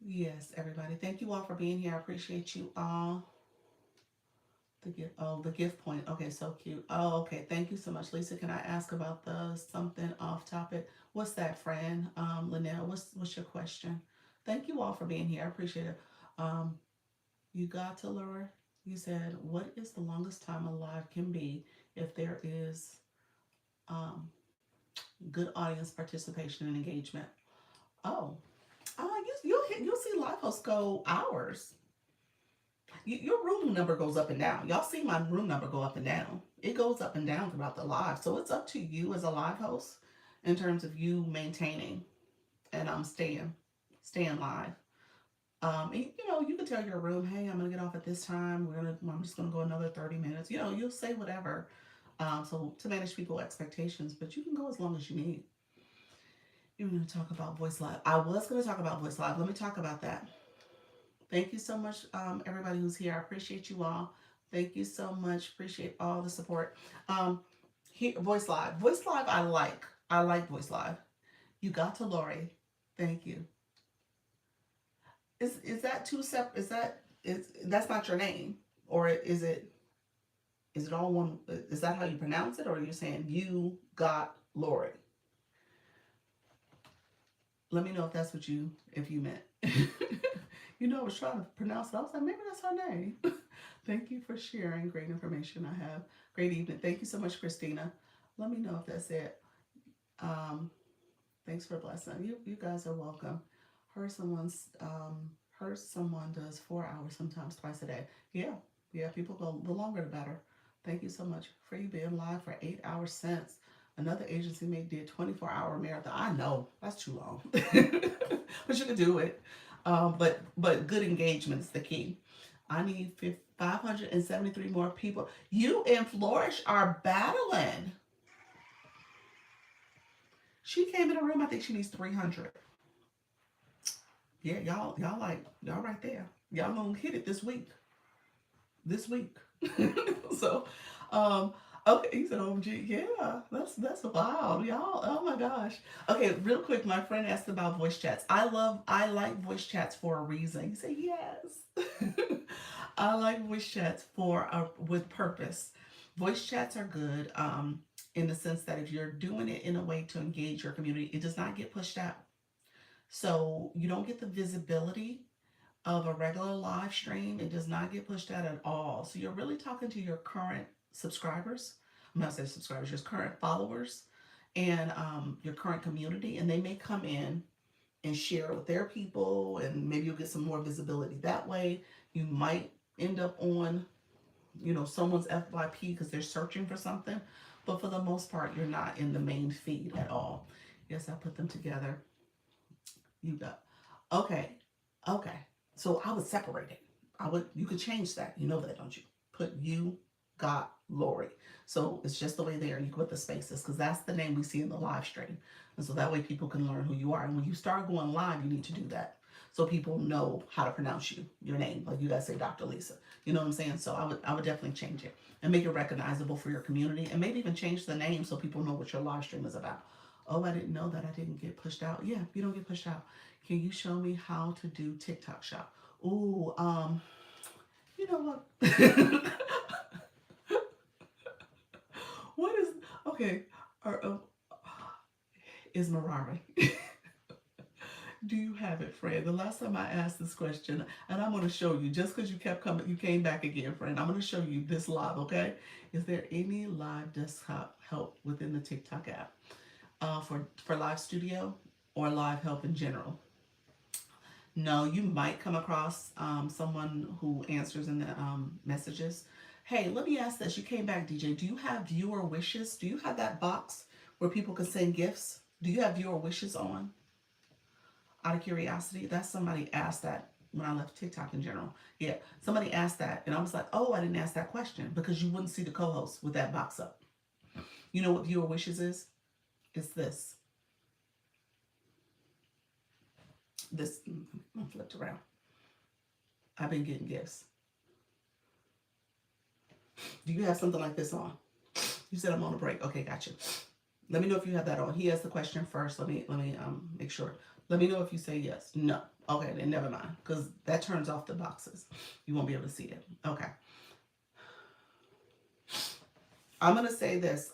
[SPEAKER 1] Yes, everybody. Thank you all for being here. I appreciate you all. The gift point. Okay, so cute. Oh, okay. Thank you so much, Lisa. Can I ask about the something off topic? What's that, friend? Linnell, what's your question? Thank you all for being here. I appreciate it. Um, you got to Laura. You said, what is the longest time a live can be if there is um, good audience participation and engagement? Oh, you'll see live hosts go hours. Your room number goes up and down. Y'all see my room number go up and down. It goes up and down throughout the live. So it's up to you as a live host in terms of you maintaining and staying live. And, you can tell your room, hey, I'm gonna get off at this time. I'm just gonna go another 30 minutes. You'll say whatever. So to manage people's expectations, but you can go as long as you need. You're gonna talk about Voice Live. I was gonna talk about Voice Live. Let me talk about that. Thank you so much, everybody who's here. I appreciate you all. Thank you so much. Appreciate all the support. Voice Live. Voice Live, I like. I like Voice Live. You got to Lori. Thank you. Is that two separate? That's not your name, or is it all one? Is that how you pronounce it, or are you saying you got Lori? Let me know if you meant. I was trying to pronounce it. I was like, maybe that's her name. Thank you for sharing great information. I have great evening. Thank you so much, Christina. Let me know if that's it. Thanks for blessing. You guys are welcome. Heard someone does 4 hours, sometimes twice a day. Yeah. People go the longer the better. Thank you so much for you being live for 8 hours since. Another agency mate did 24-hour marathon. I know that's too long, but you can do it. But good engagement is the key. I need 573 more people. You and Flourish are battling. She came in the room. I think she needs 300. Yeah, y'all right there. Y'all gonna hit it this week. So, okay, he said, "OMG, yeah, that's wild, y'all. Oh my gosh." Okay, real quick, my friend asked about voice chats. I like voice chats for a reason. You say yes. I like voice chats with purpose. Voice chats are good, in the sense that if you're doing it in a way to engage your community, it does not get pushed out. So you don't get the visibility of a regular live stream. It does not get pushed out at all. So you're really talking to your current subscribers. I'm not saying subscribers, your current followers and your current community. And they may come in and share with their people, and maybe you'll get some more visibility that way. You might end up on, someone's FYP because they're searching for something. But for the most part, you're not in the main feed at all. Yes, I put them together. You got, okay. Okay. So I would separate it. You could change that. You know that, don't you? Put you got Lori. So it's just the way there. You can put the spaces because that's the name we see in the live stream. And so that way people can learn who you are. And when you start going live, you need to do that. So people know how to pronounce your name. Like you guys say Dr. Lisa. You know what I'm saying? So I would definitely change it and make it recognizable for your community, and maybe even change the name so people know what your live stream is about. Oh, I didn't know that I didn't get pushed out. Yeah, you don't get pushed out. Can you show me how to do TikTok shop? Ooh, you know what? What is okay? Or, is Marari? Do you have it, friend? The last time I asked this question, and I'm going to show you, just because you kept coming, you came back again, friend. I'm going to show you this live, okay? Is there any live desktop help within the TikTok app for live studio or live help in general? No, you might come across someone who answers in the messages. Hey, let me ask this. You came back, DJ. Do you have viewer wishes? Do you have that box where people can send gifts? Do you have viewer wishes on? Out of curiosity, that's somebody asked that when I left TikTok in general. Yeah, somebody asked that, and I was like, oh, I didn't ask that question because you wouldn't see the co-host with that box up. You know what viewer wishes is? It's this. This, I'm flipped around. I've been getting gifts. Do you have something like this on? You said I'm on a break. Okay, gotcha. Let me know if you have that on. He asked the question first. Let me make sure. Let me know if you say yes. No. Okay, then never mind. Because that turns off the boxes. You won't be able to see it. Okay. I'm gonna say this.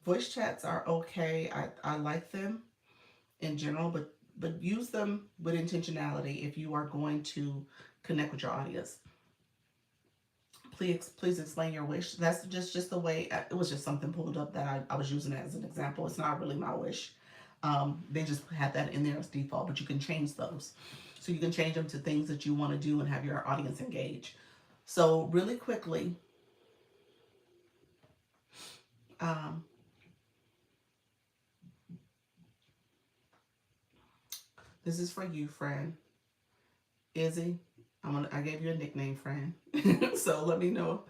[SPEAKER 1] Voice chats are okay. I like them in general, but use them with intentionality if you are going to connect with your audience. Please explain your wish. That's just the way it was. Just something pulled up that I was using it as an example. It's not really my wish. They just have that in there as default, but you can change those. So you can change them to things that you want to do and have your audience engage. So really quickly, um, this is for you, friend. Izzy, I gave you a nickname, friend. So let me know.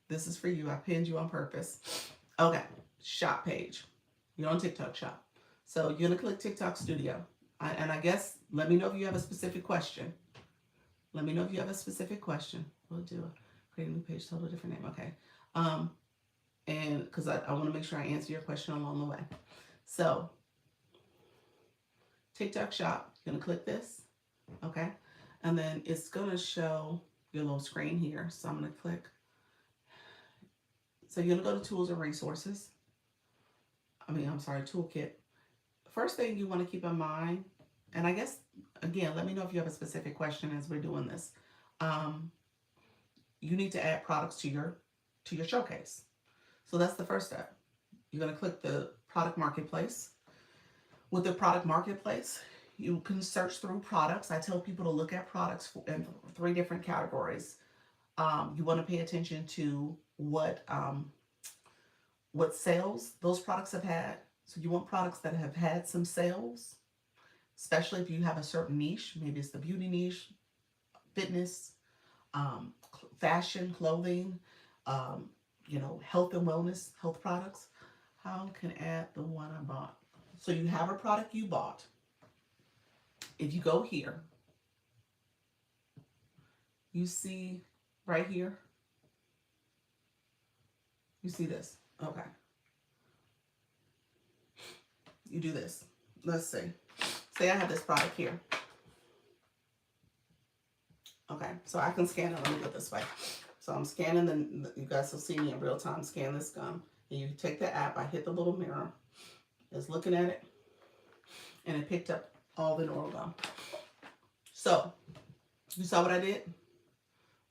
[SPEAKER 1] This is for you. I pinned you on purpose. Okay, shop page. You're on TikTok shop. So you're gonna click TikTok Studio. And I guess let me know if you have a specific question. Let me know if you have a specific question. We'll do it. Create a new page, totally different name. Okay. And because I want to make sure I answer your question along the way. So TikTok shop, you're gonna click this. Okay. And then it's gonna show your little screen here. So I'm gonna click. So you're gonna go to tools and resources. I'm sorry, toolkit. First thing you want to keep in mind, and I guess again, let me know if you have a specific question as we're doing this. You need to add products to your showcase. So that's the first step. You're going to click the product marketplace. With the product marketplace, you can search through products. I tell people to look at products in 3 different categories. You want to pay attention to what sales those products have had. So you want products that have had some sales, especially if you have a certain niche. Maybe it's the beauty niche, fitness, fashion, clothing, health and wellness, health products. How can add the one I bought? So you have a product you bought. If you go here, you see right here, you see this. Okay. You do this. Let's see. Say I have this product here. Okay, so I can scan it. Let me go this way. So I'm scanning you guys will see me in real time scan this gum. And you take the app, I hit the little mirror. It's looking at it. And it picked up all the Noro gum. So, you saw what I did?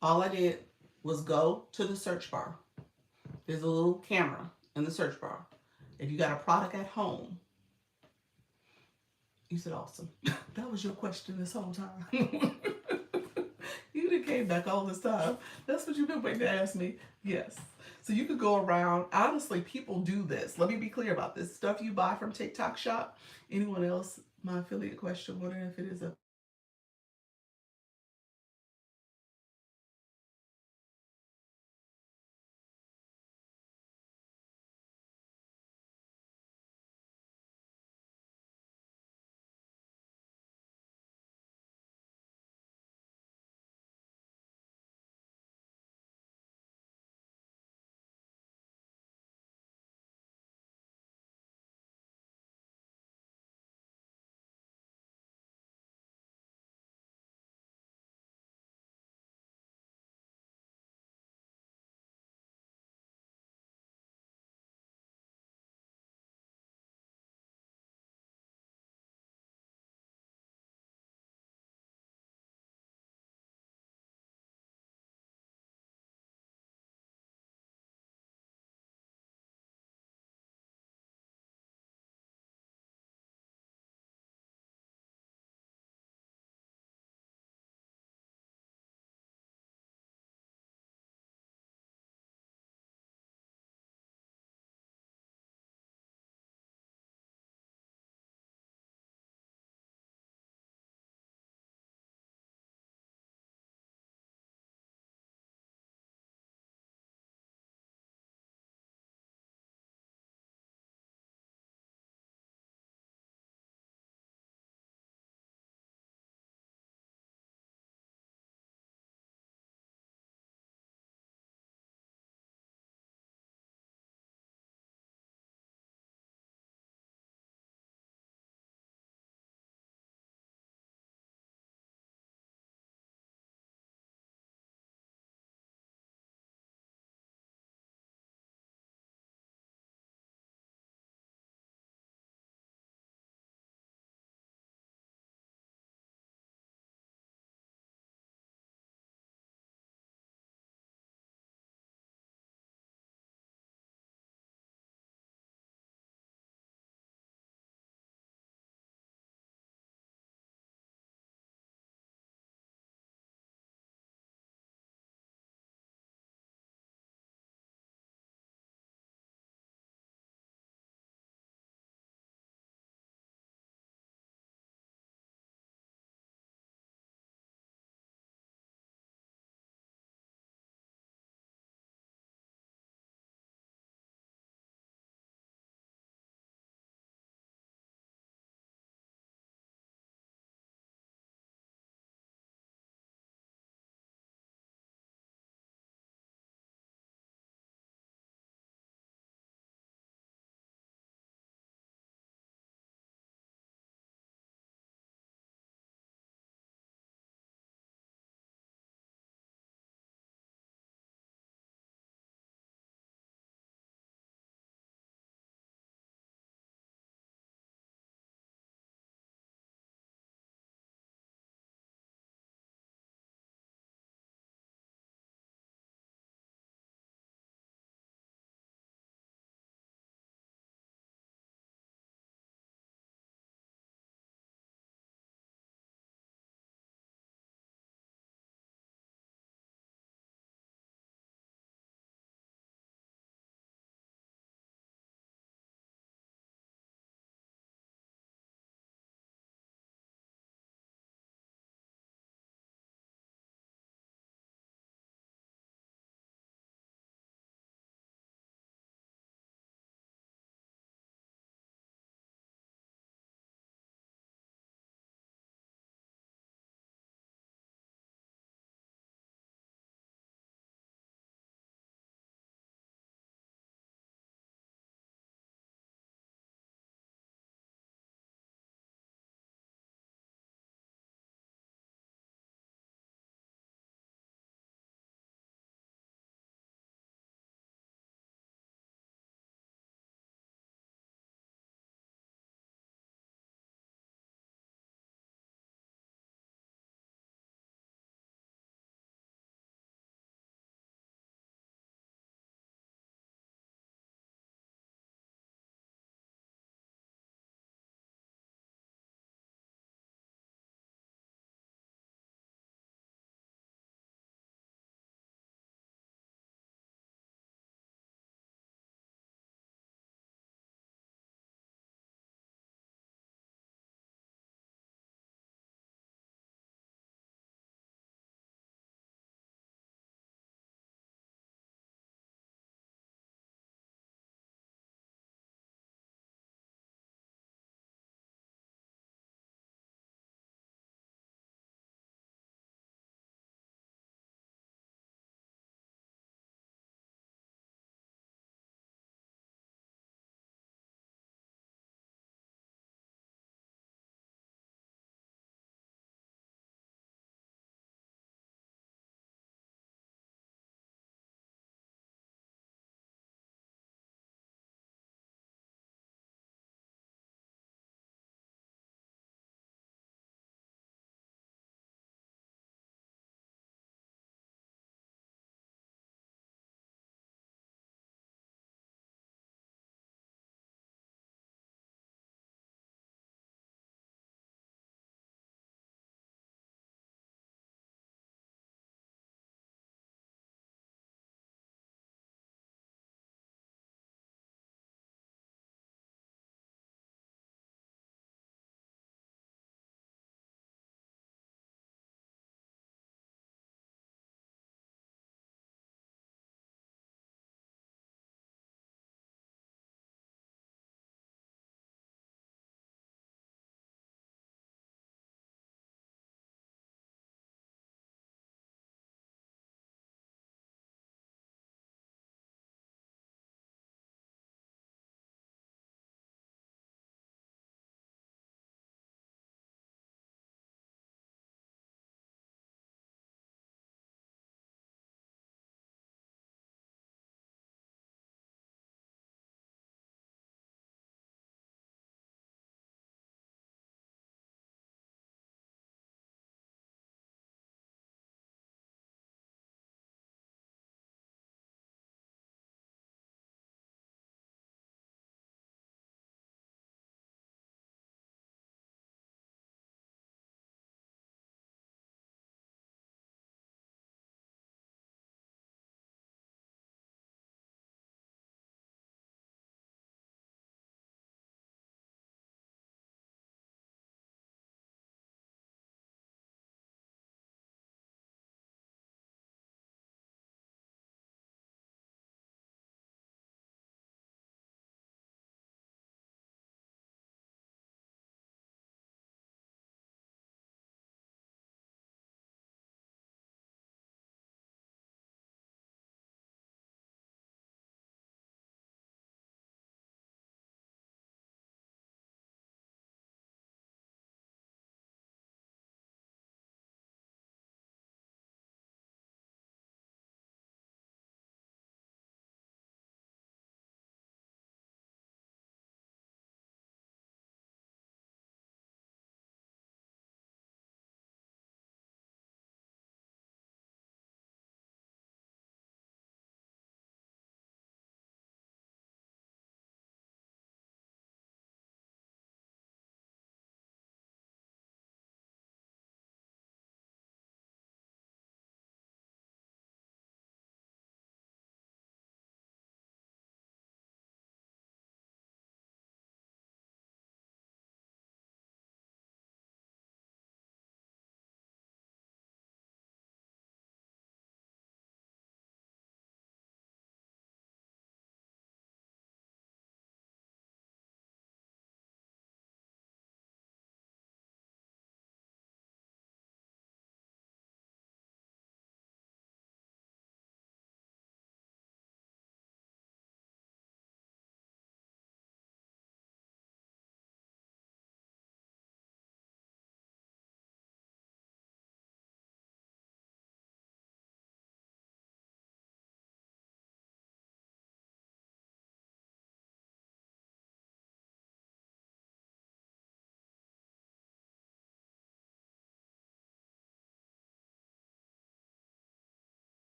[SPEAKER 1] All I did was go to the search bar. There's a little camera in the search bar. If you got a product at home, you said awesome. That was your question this whole time. You done came back all this time. That's what you've been waiting to ask me. Yes. So you could go around. Honestly, people do this. Let me be clear about this. Stuff you buy from TikTok shop. Anyone else? My affiliate question, wondering if it is a